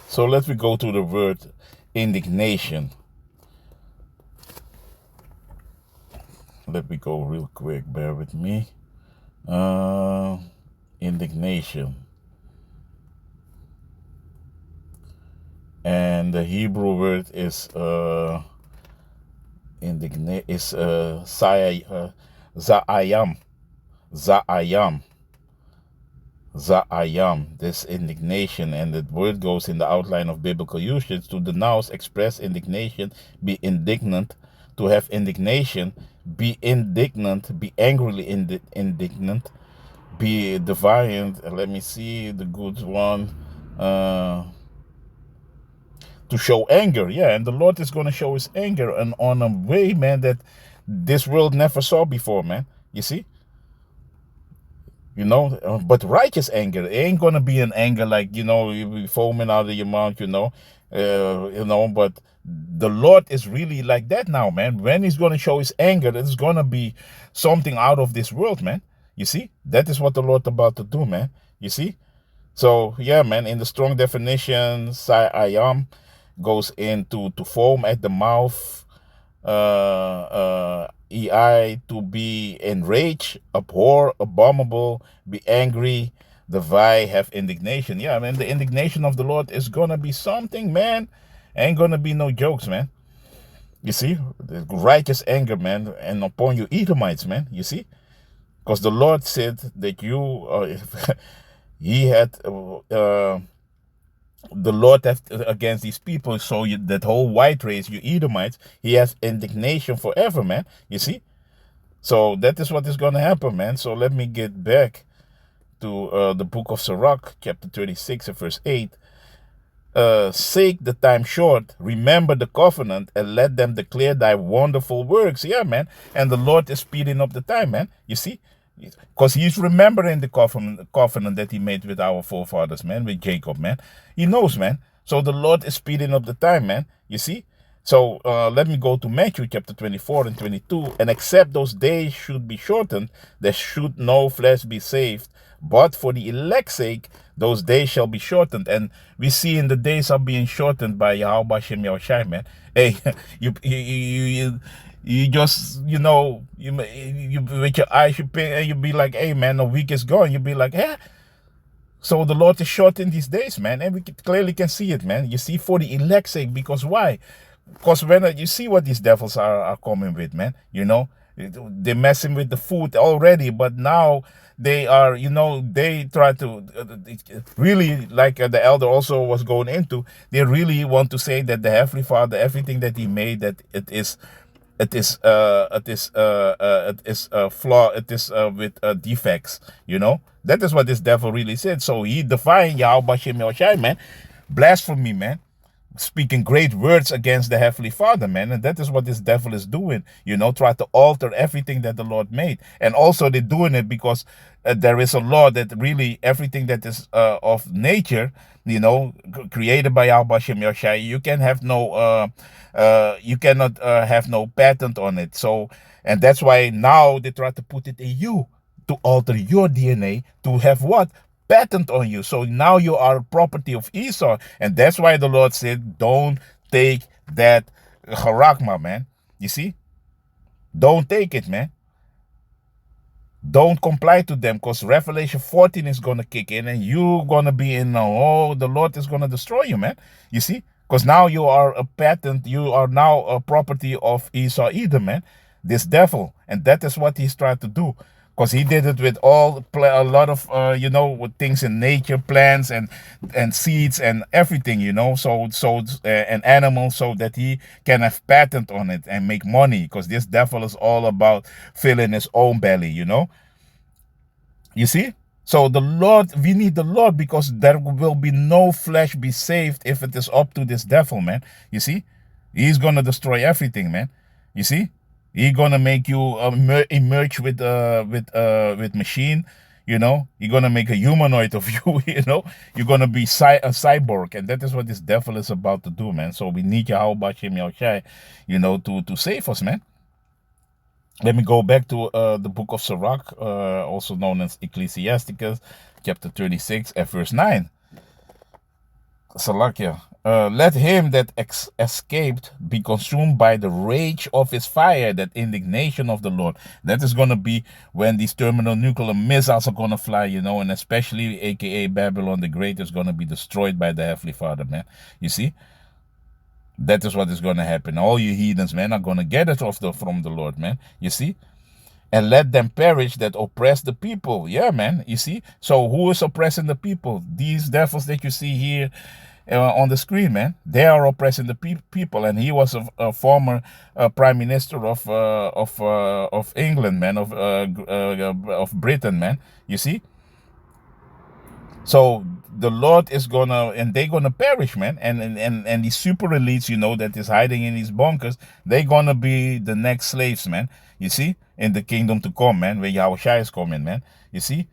So let me go to the word indignation. Let me go real quick, bear with me. Indignation. And the Hebrew word is za'ayam. Za'ayam, this indignation, and the word goes in the outline of biblical usage: to denounce, express indignation, be indignant, to have indignation, be indignant, be angrily indignant, be defiant. Let me see the good one. To show anger, yeah, and the Lord is going to show His anger and on a way, man, that this world never saw before, man. You see? But righteous anger, it ain't gonna be an anger like, you be foaming out of your mouth, but the Lord is really like that now, man. When He's gonna show His anger, it's gonna be something out of this world, man. You see? That is what the Lord about to do, man. You see? So, yeah, man, in the strong definition, Sayam goes into to foam at the mouth, EI, to be enraged, abhor, abominable, be angry, divide, have indignation. Yeah, man, the indignation of the Lord is gonna be something, man. Ain't gonna be no jokes, man. You see, the righteous anger, man, and upon you Edomites, man. You see, because the Lord said that He had the Lord have against these people. So that whole white race, you Edomites, He has indignation forever, man. You see? So that is what is going to happen, man. So let me get back to the book of Sirach, chapter 36 and verse 8. Sake the time short, remember the covenant, and let them declare thy wonderful works. Yeah, man. And the Lord is speeding up the time, man. You see? Because he's remembering the covenant that he made with our forefathers, man, with Jacob, man. He knows, man. So the Lord is speeding up the time, man. You see? So let me go to Matthew chapter 24 and 22. And except those days should be shortened, there should no flesh be saved. But for the elect's sake, those days shall be shortened. And we see in the days are being shortened by YAHAWASHI, man. Hey, you just, you with your eyes, you be like, hey, man, a week is gone. You be like, eh? So the Lord is shortening these days, man. And we clearly can see it, man. You see, for the elect's sake. Because why? Because when you see what these devils are coming with, man, they're messing with the food already, but now they are, they try to really, like the elder also was going into, they really want to say that the Heavenly Father, everything that He made, that it is flaw, it is with defects, That is what this devil really said. So he defying Yahweh, man, blasphemy, man, speaking great words against the Heavenly Father, man. And that is what this devil is doing, try to alter everything that the Lord made. And also they're doing it because there is a law that really everything that is of nature, created by Yahweh Shem Yoshai, you can have no, you cannot have no patent on it. So, and that's why now they try to put it in you, to alter your DNA, to have what? Patent on you. So now you are property of Esau. And that's why the Lord said, don't take that harakma, man. You see? Don't take it, man. Don't comply to them, because Revelation 14 is going to kick in and you're going to be in, the Lord is going to destroy you, man. You see? Because now you are a patent, you are now a property of Esau Edom, man. This devil. And that is what he's trying to do. Because he did it with a lot of, with things in nature, plants and seeds and everything, and animals, so that he can have patent on it and make money. Because this devil is all about filling his own belly, You see? So the Lord, we need the Lord, because there will be no flesh be saved if it is up to this devil, man. You see? He's going to destroy everything, man. You see? He's gonna make you emerge with machine, You're gonna make a humanoid of you, You're gonna be a cyborg, and that is what this devil is about to do, man. So we need Yahweh Shem Yahushai, to save us, man. Let me go back to the book of Sirach, also known as Ecclesiasticus, chapter 36 and verse 9. Salakia. Let him that escaped be consumed by the rage of his fire, that indignation of the Lord. That is going to be when these terminal nuclear missiles are going to fly, and especially aka Babylon the Great is going to be destroyed by the Heavenly Father, man. You see? That is what is going to happen. All you heathens, man, are going to get it from the Lord, man. You see? And let them perish that oppress the people. Yeah, man. You see? So who is oppressing the people? These devils that you see here on the screen, man. They are oppressing the people. And he was a former prime minister of England, man, of Britain, man. You see? So the Lord is gonna, and they're gonna perish, man. And these super elites, that is hiding in these bunkers, they're gonna be the next slaves, man. You see, in the kingdom to come, man, where Yahushua is coming, man. You see,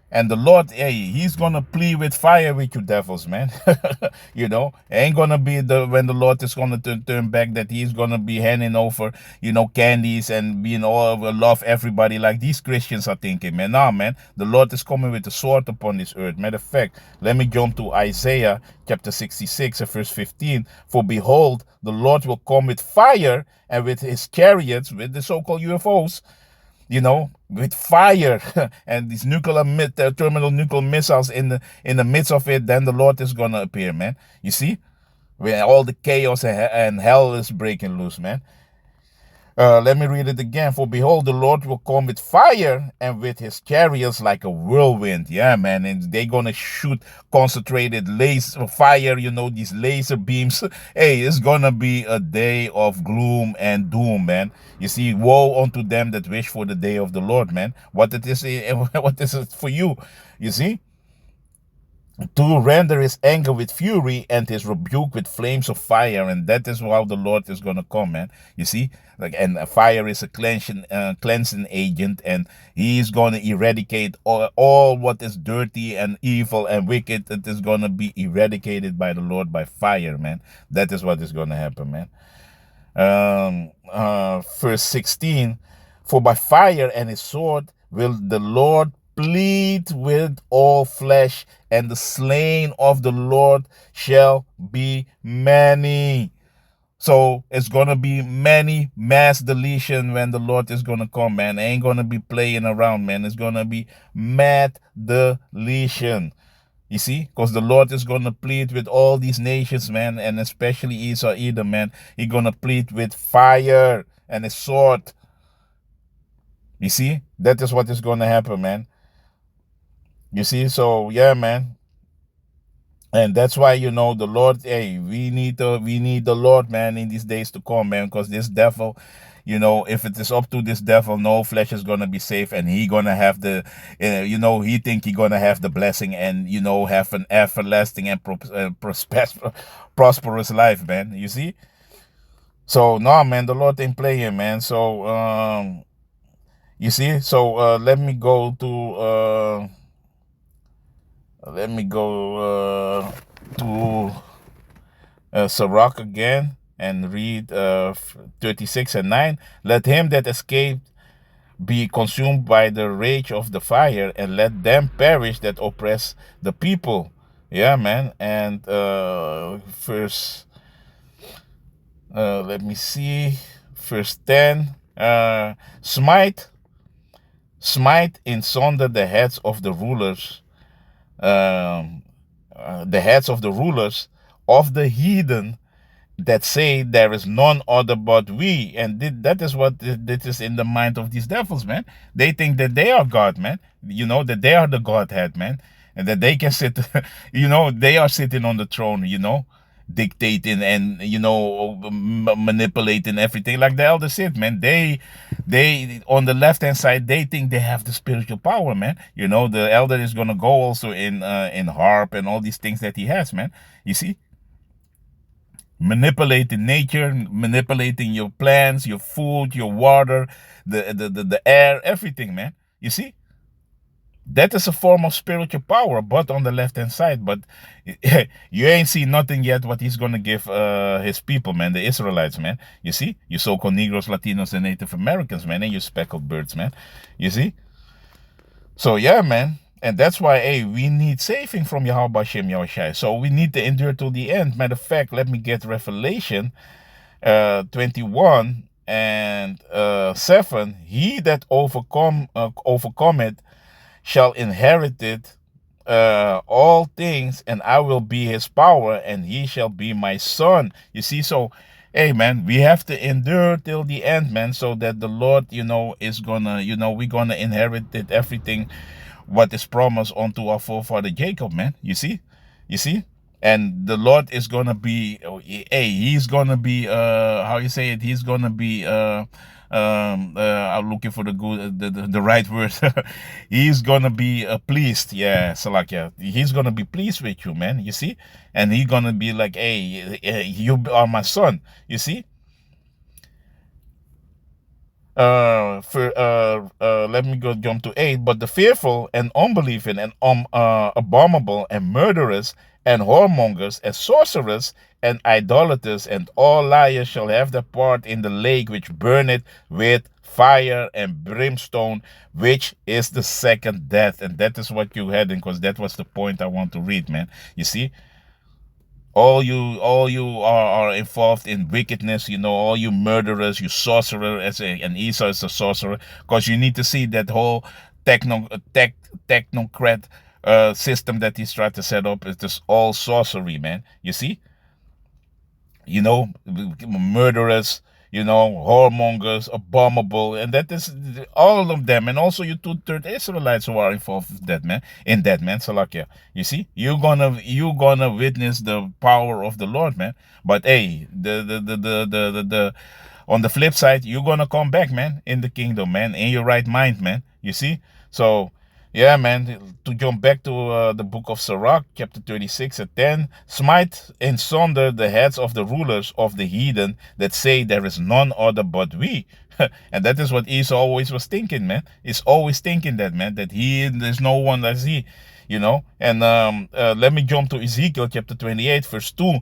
and the Lord, hey, he's gonna plead with fire with you devils, man. It ain't gonna be when the Lord is gonna turn back, that he's gonna be handing over, candies and being all love everybody like these Christians are thinking, man. Nah, man, the Lord is coming with a sword upon this earth. Matter of fact, let me jump to Isaiah chapter 66 and verse 15. For behold, the Lord will come with fire, and with his chariots, with the so-called UFOs, with fire and these terminal nuclear missiles in the midst of it. Then the Lord is gonna appear, man. You see, when all the chaos and hell is breaking loose, man. Let me read it again. For behold, the Lord will come with fire and with his chariots like a whirlwind. Yeah, man. And they're going to shoot concentrated laser fire, these laser beams. Hey, it's going to be a day of gloom and doom, man. You see, woe unto them that wish for the day of the Lord, man. What is it for you? You see? To render his anger with fury and his rebuke with flames of fire. And that is how the Lord is going to come, man. You see, and fire is a cleansing agent, and he is going to eradicate all what is dirty and evil and wicked. It is going to be eradicated by the Lord by fire, man. That is what is going to happen, man. Verse 16, for by fire and his sword will the Lord plead with all flesh, and the slain of the Lord shall be many. So it's going to be many mass deletion when the Lord is going to come, man. It ain't going to be playing around, man. It's going to be mad deletion. You see, because the Lord is going to plead with all these nations, man, and especially Esau, Edom, man. He's going to plead with fire and a sword. You see, that is what is going to happen, man. You see, so yeah, man. And that's why, the Lord, hey, we need the Lord, man, in these days to come, man, because this devil, if it is up to this devil, no flesh is going to be safe, and he going to have the, he think he going to have the blessing and, have an everlasting and prosperous life, man, you see? So, no, man, the Lord ain't playing, man. So, you see? So, let me go to Sirach again and read 36 and 9. Let him that escaped be consumed by the rage of the fire, and let them perish that oppress the people. Yeah, man. And first, let me see, verse 10. Smite in sunder the heads of the rulers, the heads of the rulers of the heathen that say there is none other but we. And that is what that is in the mind of these devils, man. They think that they are God, man. That they are the Godhead, man. And that they can sit, they are sitting on the throne, dictating and, manipulating everything like the elder said, man. They on the left hand side, they think they have the spiritual power, man. The elder is going to go also in harp and all these things that he has, man. You see? Manipulating nature, manipulating your plants, your food, your water, the air, everything, man. You see? That is a form of spiritual power, but on the left-hand side. But you ain't seen nothing yet what he's going to give his people, man, the Israelites, man. You see? You so-called Negroes, Latinos, and Native Americans, man, and you speckled birds, man. You see? So, yeah, man. And that's why, hey, we need saving from YAHAWASHI. So we need to endure to the end. Matter of fact, let me get Revelation 21 and 7. He that overcometh shall inherit it all things, and I will be his power, and he shall be my son. You see, so, hey, man, we have to endure till the end, man, so that the Lord, is gonna, we're gonna inherit it, everything what is promised unto our forefather Jacob, man. You see? And the Lord is gonna be, hey, he's gonna be, how you say it? He's gonna be, I'm looking for the right word. He's gonna be pleased. Yeah, Salakia. He's gonna be pleased with you, man. You see? And he's gonna be like, hey, you are my son. You see? Let me go jump to 8. But the fearful and unbelieving and abominable and murderers and whoremongers and sorcerers and idolaters and all liars shall have their part in the lake which burneth with fire and brimstone, which is the second death. And that is what you had, because that was the point I want to read, man. You see? All you are involved in wickedness, all you murderers, you sorcerer, and Esau is a sorcerer, because you need to see that whole technocrat system that he's trying to set up is just all sorcery, man. You see? Murderers, whoremongers, abominable, and that is all of them, and also you 2/3 Israelites who are involved with that, man. In that, man, Salakia. You see, you're gonna witness the power of the Lord, man. But hey, the on the flip side, you're gonna come back, man, in the kingdom, man, in your right mind, man. You see, so. Yeah, man, to jump back to the book of Sirach, chapter 36 and 10, smite in sunder the heads of the rulers of the heathen that say there is none other but we. And that is what Esau always was thinking, man. He's always thinking that, man, that there's no one as he, And let me jump to Ezekiel chapter 28, verse 2,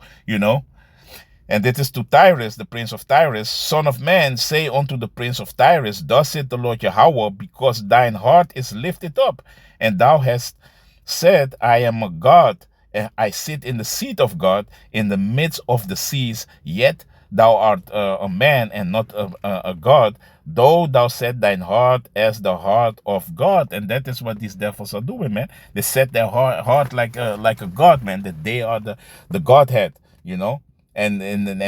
And this is to Tyrus, the prince of Tyrus, Son of man, say unto the prince of Tyrus, Thus saith the Lord Yahweh, because thine heart is lifted up, and thou hast said, I am a God, and I sit in the seat of God in the midst of the seas, yet thou art a man and not a God, though thou set thine heart as the heart of God. And that is what these devils are doing, man. They set their heart like a God, man, that they are the Godhead, And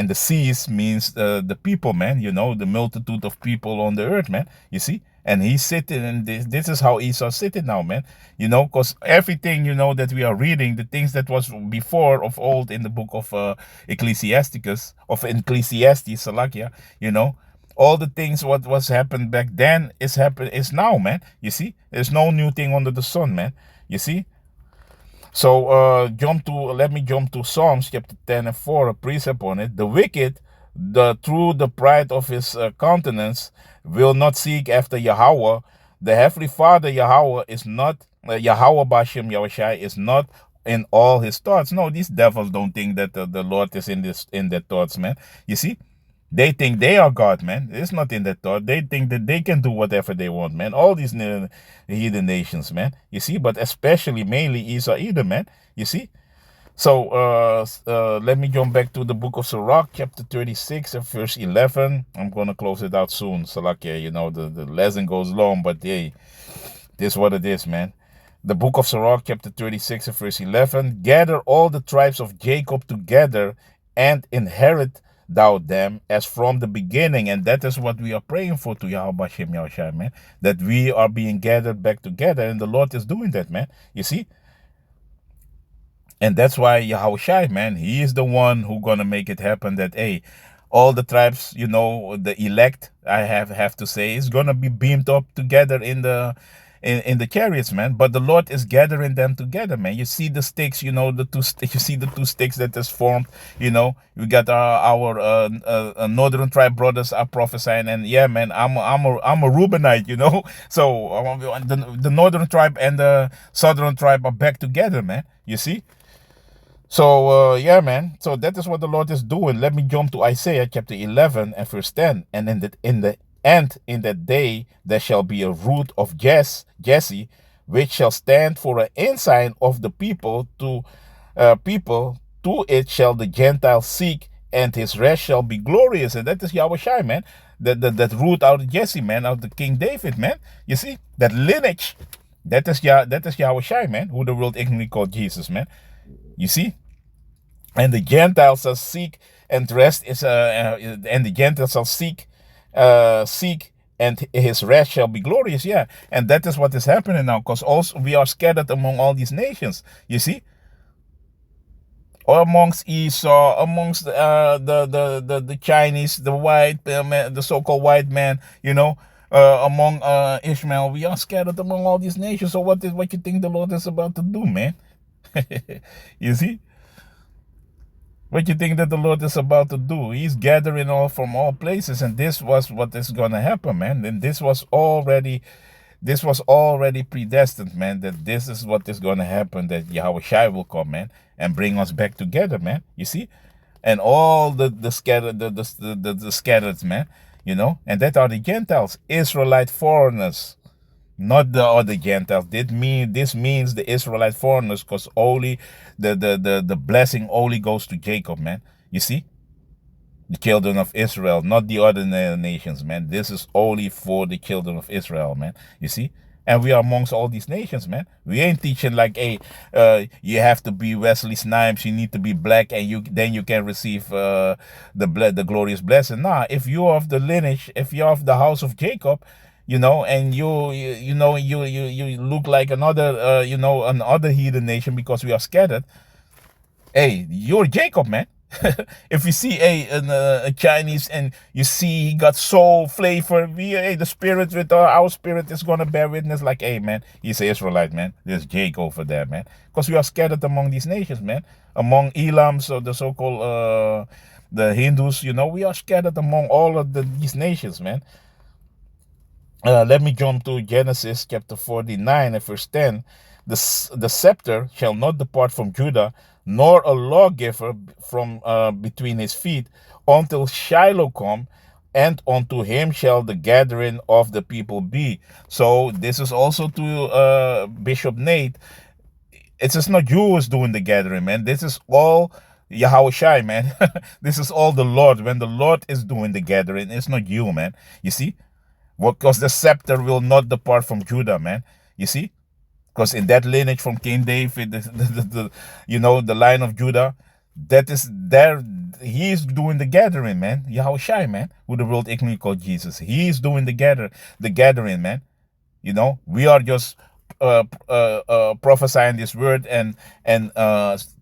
the seas means the people, man, the multitude of people on the earth, man. You see? And he's sitting, and this is how Esau's sitting now, man. Because everything, that we are reading, the things that was before of old in the book of Ecclesiastes, Salakia, all the things what was happened back then is now, man. You see? There's no new thing under the sun, man. You see? So let me jump to Psalms chapter 10 and 4, a precept on it. The wicked, through the pride of his countenance, will not seek after Yahawah. The Heavenly Father Yahawah is not, YAHAWASHI YAHAWASHI is not in all his thoughts. No, these devils don't think that the Lord is in their thoughts, man. You see? They think they are God, man. It's not in that thought. They think that they can do whatever they want, man. All these heathen nations, man. You see, but especially, mainly Esau, Edom, man. You see? So let me jump back to the book of Sirach, chapter 36 and verse 11. I'm going to close it out soon. Salakia, the lesson goes long, but hey, this is what it is, man. The book of Sirach, chapter 36 and verse 11. Gather all the tribes of Jacob together and inherit thou them as from the beginning. And that is what we are praying for to YAHAWASHI, man. That we are being gathered back together, and the Lord is doing that, man. You see? And that's why YAHAWASHI, man, he is the one who gonna make it happen that, hey, all the tribes, the elect, I have to say, is gonna be beamed up together in the chariots, man. But the Lord is gathering them together, man. You see the sticks, you see the two sticks that is formed. We got our northern tribe brothers are prophesying, and yeah, man, I'm a Reubenite, So the northern tribe and the southern tribe are back together, man. You see. So, yeah, man. So that is what the Lord is doing. Let me jump to Isaiah chapter 11 and verse 10. And in that day there shall be a root of Jesse, which shall stand for an ensign of the people. To it shall the Gentiles seek, and his rest shall be glorious. And that is YAHAWASHI, man. That root out of Jesse, man, out of King David, man. You see that lineage. That is YAHAWASHI, man, who the world ignorantly called Jesus, man. You see? And the Gentiles shall seek, and rest is and the Gentiles shall seek, and his rest shall be glorious. Yeah, and that is what is happening now, because also we are scattered among all these nations. You see, or amongst Esau, amongst the Chinese, the white man, the so-called white man. Among Ishmael, we are scattered among all these nations. So what you think the Lord is about to do, man? You see? What you think that the Lord is about to do? He's gathering all from all places, and this was what is going to happen, man. And this was already predestined, man, that this is what is going to happen, that YAHAWASHI will come, man, and bring us back together, man. You see? And all the scattered, man, and that are the Gentiles, Israelite foreigners. Not the other Gentiles. This means the Israelite foreigners, because only the blessing only goes to Jacob, man. You see? The children of Israel, not the other nations, man. This is only for the children of Israel, man. You see? And we are amongst all these nations, man. We ain't teaching like, hey, you have to be Wesley Snipes, you need to be black, and then you can receive the glorious blessing. Nah, if you're of the lineage, if you're of the house of Jacob, and you look like another, another heathen nation because we are scattered. Hey, you're Jacob, man. If you see a Chinese and you see he got soul flavor, the spirit with our spirit is gonna bear witness. Like, hey, man, he's an Israelite, man. There's Jake over there, man. Because we are scattered among these nations, man. Among Elams or the so-called the Hindus, we are scattered among all of these nations, man. Let me jump to Genesis chapter 49 and verse 10. The scepter shall not depart from Judah, nor a lawgiver from between his feet, until Shiloh come, and unto him shall the gathering of the people be. So this is also to Bishop Nate. It's just not you who's doing the gathering, man. This is all YAHAWASHI, man. This is all the Lord. When the Lord is doing the gathering, it's not you, man. You see? Because the scepter will not depart from Judah, man. You see? Because in that lineage from King David, the line of Judah, that is there. He is doing the gathering, man. YAHAWASHI, man, who the world ignorantly called Jesus. He is doing the gathering, man. We are just prophesying this word and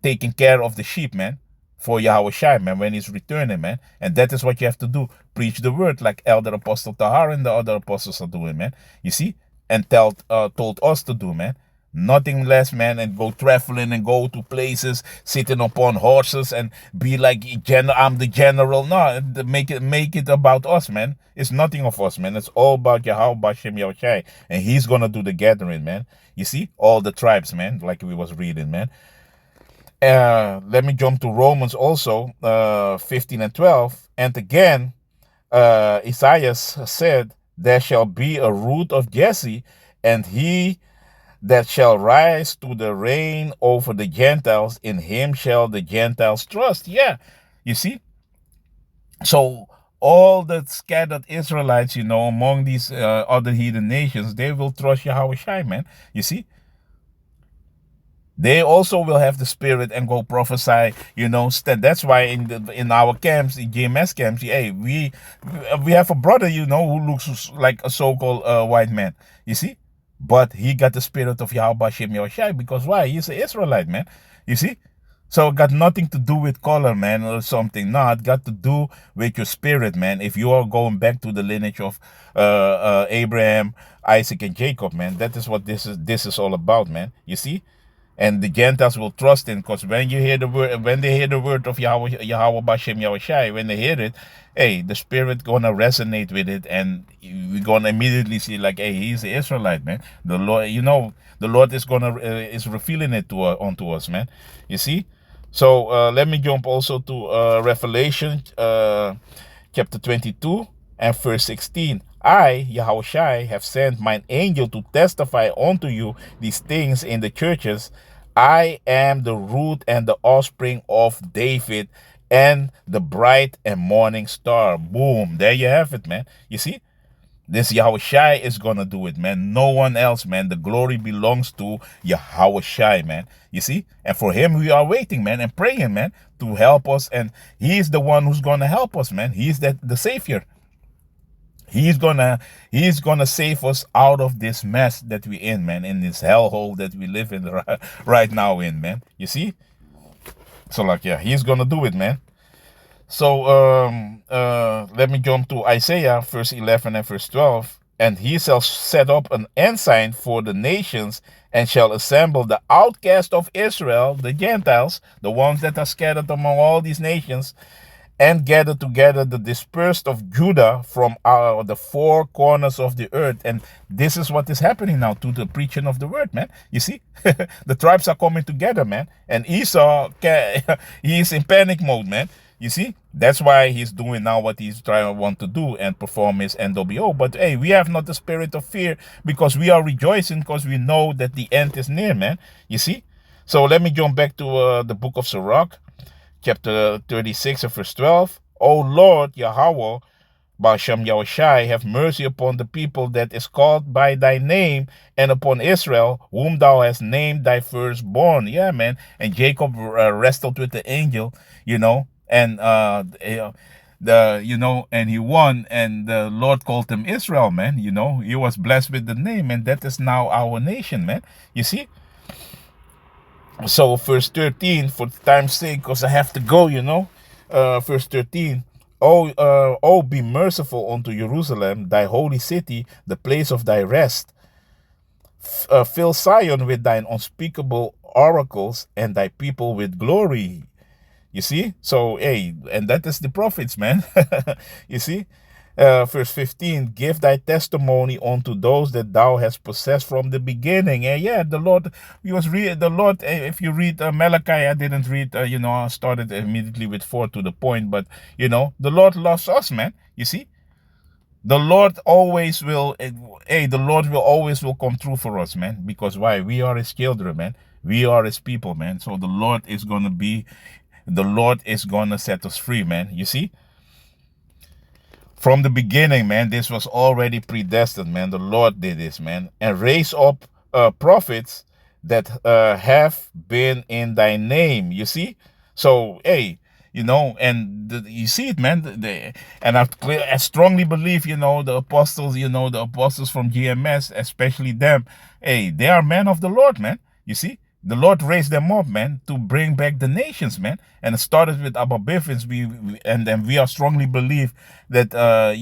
taking care of the sheep, man, for YAHAWASHI, man, when he's returning, man. And that is what you have to do. Preach the word like Elder Apostle Tahar and the other apostles are doing, man. You see? And told us to do, man. Nothing less, man, and go traveling and go to places, sitting upon horses and be like, I'm the general. No, make it about us, man. It's nothing of us, man. It's all about Yahweh, Bashem, Yahushai. And he's going to do the gathering, man. You see? All the tribes, man, like we was reading, man. Let me jump to Romans also, 15 and 12. And again, Isaiah said, there shall be a root of Jesse, and he that shall rise to the reign over the Gentiles, in him shall the Gentiles trust. Yeah, you see? So all the scattered Israelites, among these other heathen nations, they will trust YAHAWASHI, man. You see? They also will have the spirit and go prophesy, That's why in our camps, in GMS camps, hey, we have a brother, who looks like a so-called white man. You see? But he got the spirit of Yahweh Bashem Yahushai, because why? He's an Israelite, man. You see? So it got nothing to do with color, man, or something. No, it got to do with your spirit, man. If you are going back to the lineage of Abraham, Isaac, and Jacob, man, that is what this is all about, man. You see? And the Gentiles will trust him, because when they hear the word of Yahweh Bashem Yahushai, when they hear it, hey, the spirit gonna resonate with it, and we're gonna immediately see like, hey, he's an Israelite, man. The Lord, the Lord is is revealing it onto us, man. You see? So let me jump also to Revelation chapter 22 and verse 16. I, YAHAWASHI, have sent mine angel to testify unto you these things in the churches. I am the root and the offspring of David, and the bright and morning star. Boom. There you have it, man. You see? This YAHAWASHI is going to do it, man. No one else, man. The glory belongs to YAHAWASHI, man. You see? And for him, we are waiting, man, and praying, man, to help us. And he's the one who's going to help us, man. He's the Savior. He's gonna save us out of this mess that we're in, man, in this hellhole that we live in right now in, man. You see? So like, yeah, he's gonna do it, man. So let me jump to Isaiah, verse 11 and verse 12. And he shall set up an ensign for the nations, and shall assemble the outcast of Israel, the Gentiles, the ones that are scattered among all these nations, and gather together the dispersed of Judah from the four corners of the earth. And this is what is happening now to the preaching of the word, man. You see? The tribes are coming together, man. And Esau, he is in panic mode, man. You see? That's why he's doing now what he's want to do and perform his NWO. But hey, we have not the spirit of fear, because we are rejoicing, because we know that the end is near, man. You see? So let me jump back to the book of Sirach, chapter 36 and verse 12. O Lord, Yahweh, Ba'ashem Yahushai, have mercy upon the people that is called by thy name, and upon Israel, whom thou hast named thy firstborn. Yeah, man. And Jacob wrestled with the angel, and and he won, and the Lord called him Israel, man. He was blessed with the name, and that is now our nation, man. You see? So verse 13, for time's sake, because I have to go, verse 13. Oh, be merciful unto Jerusalem, thy holy city, the place of thy rest. Fill Zion with thine unspeakable oracles, and thy people with glory. You see? So, hey, and that is the prophets, man. You see? Verse 15, give thy testimony unto those that thou hast possessed from the beginning. And yeah, the Lord, if you read Malachi, I didn't read, I started immediately with 4 to the point, but, the Lord loves us, man. You see? The Lord always will, the Lord will always come through for us, man. Because why? We are his children, man. We are his people, man. So the Lord is going to set us free, man. You see? From the beginning, man, this was already predestined, man. The Lord did this, man. And raise up prophets that have been in thy name. You see? So, hey, you see it, man. And I strongly believe, the apostles from GMS, especially them, hey, they are men of the Lord, man. You see? The Lord raised them up, man, to bring back the nations, man. And it started with Abba Biffins. And then we are strongly believe that, that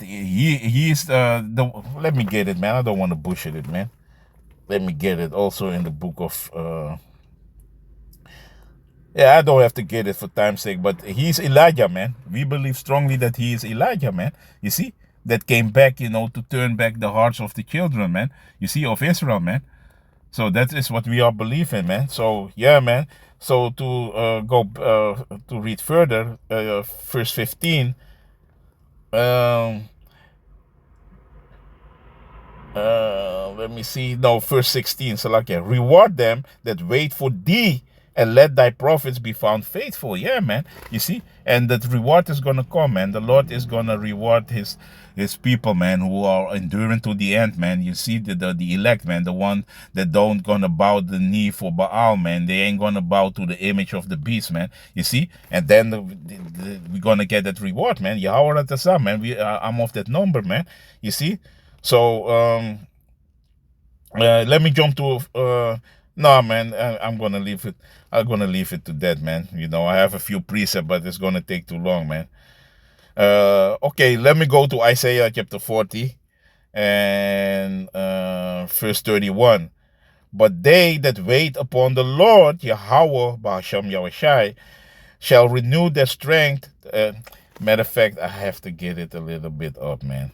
he is let me get it, man. I don't want to bullshit it, man. Let me get it also in the book of, I don't have to get it for time's sake, but he's Elijah, man. We believe strongly that he is Elijah, man. You see, that came back, to turn back the hearts of the children, man. You see, of Israel, man. So that is what we are believing, man. So yeah, man. So to to read further, verse 15. Let me see. No, verse 16. So like, reward them that wait for thee, and let thy prophets be found faithful. Yeah, man. You see, and that reward is gonna come, man. The Lord is gonna reward his people, man, who are enduring to the end, man. You see, the elect, man, the one that don't gonna bow the knee for Baal, man. They ain't gonna bow to the image of the beast, man. You see, and then we're gonna get that reward, man. Yahawah at the sun, man. I'm of that number, man. You see, so let me jump to no, man. I'm gonna leave it. I'm gonna leave it to that, man. I have a few precepts, but it's gonna take too long, man. Okay, let me go to Isaiah chapter 40 and verse 31. But they that wait upon the Lord, Yahawah, Ba'ashem Yahushai, shall renew their strength. Matter of fact, I have to get it a little bit up, man.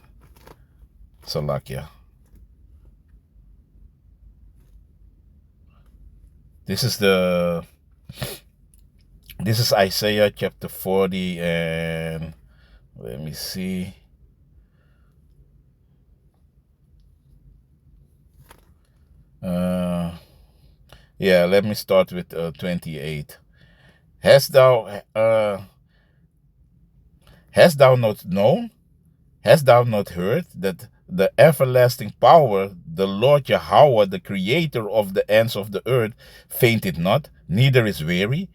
Salakia. This is Isaiah chapter 40, and let me see. Yeah, let me start with 28. Hast thou not known? Hast thou not heard that the everlasting power, the Lord Yahawah, the creator of the ends of the earth, fainted not, neither is weary?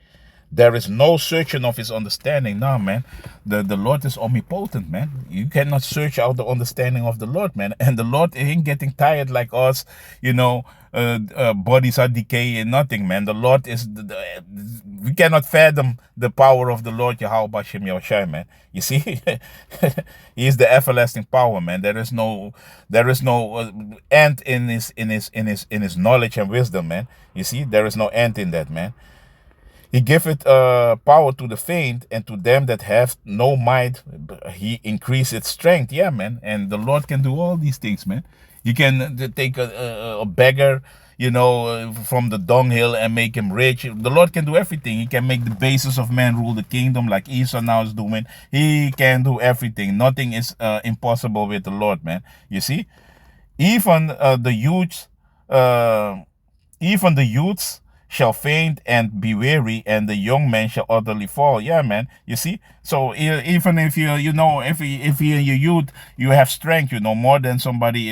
There is no searching of his understanding. No, man. The Lord is omnipotent, man. You cannot search out the understanding of the Lord, man. And the Lord ain't getting tired like us. Bodies are decaying, nothing, man. The Lord is, we cannot fathom the power of the Lord Yahawah B'Shem Yahushai, man. You see, he is the everlasting power, man. There is no end in his knowledge and wisdom, man. You see, there is no end in that, man. He giveth power to the faint, and to them that have no might, he increaseth strength. Yeah, man. And the Lord can do all these things, man. You can take a beggar, from the dunghill and make him rich. The Lord can do everything. He can make the basis of man rule the kingdom like Esau now is doing. He can do everything. Nothing is impossible with the Lord, man. You see? Even the youths shall faint and be weary, and the young man shall utterly fall. Yeah, man. You see? So even if if you in your youth, you have strength, more than somebody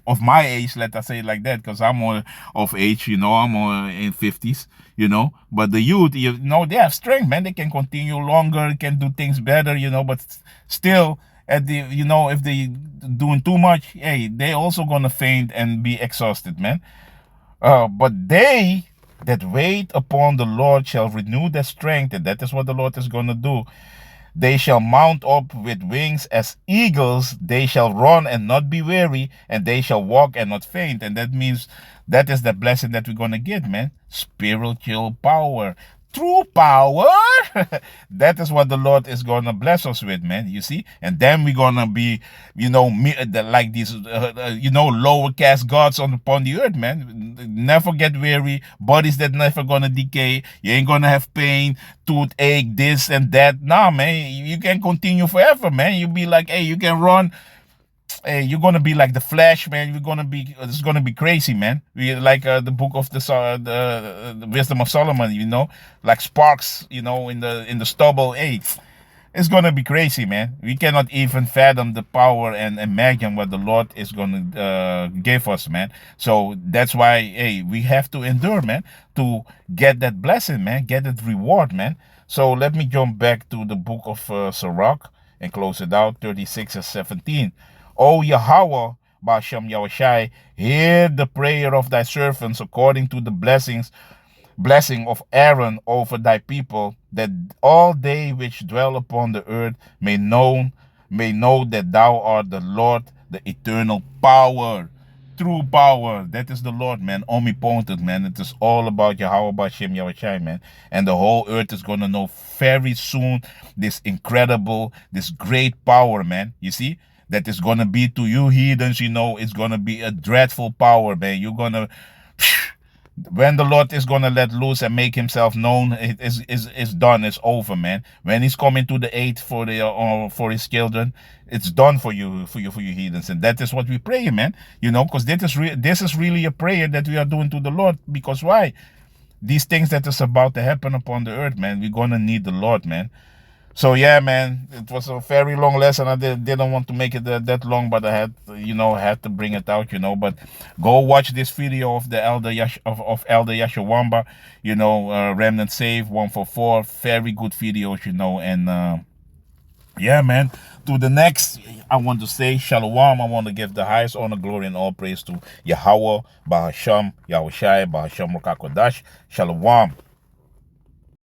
of my age, let us say it like that, because I'm more of age, I'm more in 50s, but the youth, they have strength, man. They can continue longer, can do things better, but still, at the if they doing too much, hey, they also gonna faint and be exhausted, man. But they that wait upon the Lord shall renew their strength, and that is what the Lord is gonna do. They shall mount up with wings as eagles. They shall run and not be weary, and they shall walk and not faint. And that means that is the blessing that we're going to get, man. Spiritual power. True power. That is what the Lord is going to bless us with, man. You see? And then we're going to be, like these, lower caste gods upon the earth, man. Never get weary. Bodies that never going to decay. You ain't going to have pain, toothache, this and that. Nah, man. You can continue forever, man. You be like, hey, you can run. Hey, you're gonna be like the Flash, man. It's gonna be crazy, man. We like the book of the Wisdom of Solomon, like sparks, in the stubble. Hey, it's gonna be crazy, man. We cannot even fathom the power and imagine what the Lord is gonna give us, man. So that's why, hey, we have to endure, man, to get that blessing, man, get that reward, man. So let me jump back to the book of Sirach and close it out, 36 and 17. O Yahawah, Ba'ashem Yahawashi, hear the prayer of thy servants according to the blessing of Aaron over thy people, that all they which dwell upon the earth may know that thou art the Lord, the eternal power. True power. That is the Lord, man. Omnipotent, man. It is all about Yahawah Ba'ashem Yahawashi, man. And the whole earth is going to know very soon this incredible, this great power, man. You see? That is going to be to you heathens, it's going to be a dreadful power, man. You're going to, when the Lord is going to let loose and make himself known, it's done, it's over, man. When he's coming to the aid for for his children, it's done for you heathens. And that is what we pray, man, because this is really a prayer that we are doing to the Lord. Because why? These things that is about to happen upon the earth, man, we're going to need the Lord, man. So yeah, man, it was a very long lesson. I didn't want to make it that long, but I had to bring it out, But go watch this video of the Elder Elder Yashawamba, Remnant Save 144. Very good videos, And yeah, man. To the next, I want to say Shalom. I want to give the highest honor, glory, and all praise to Yahawah, Ba'ashem Yahawashi, Ba'ashem Rokakodash. Shalom.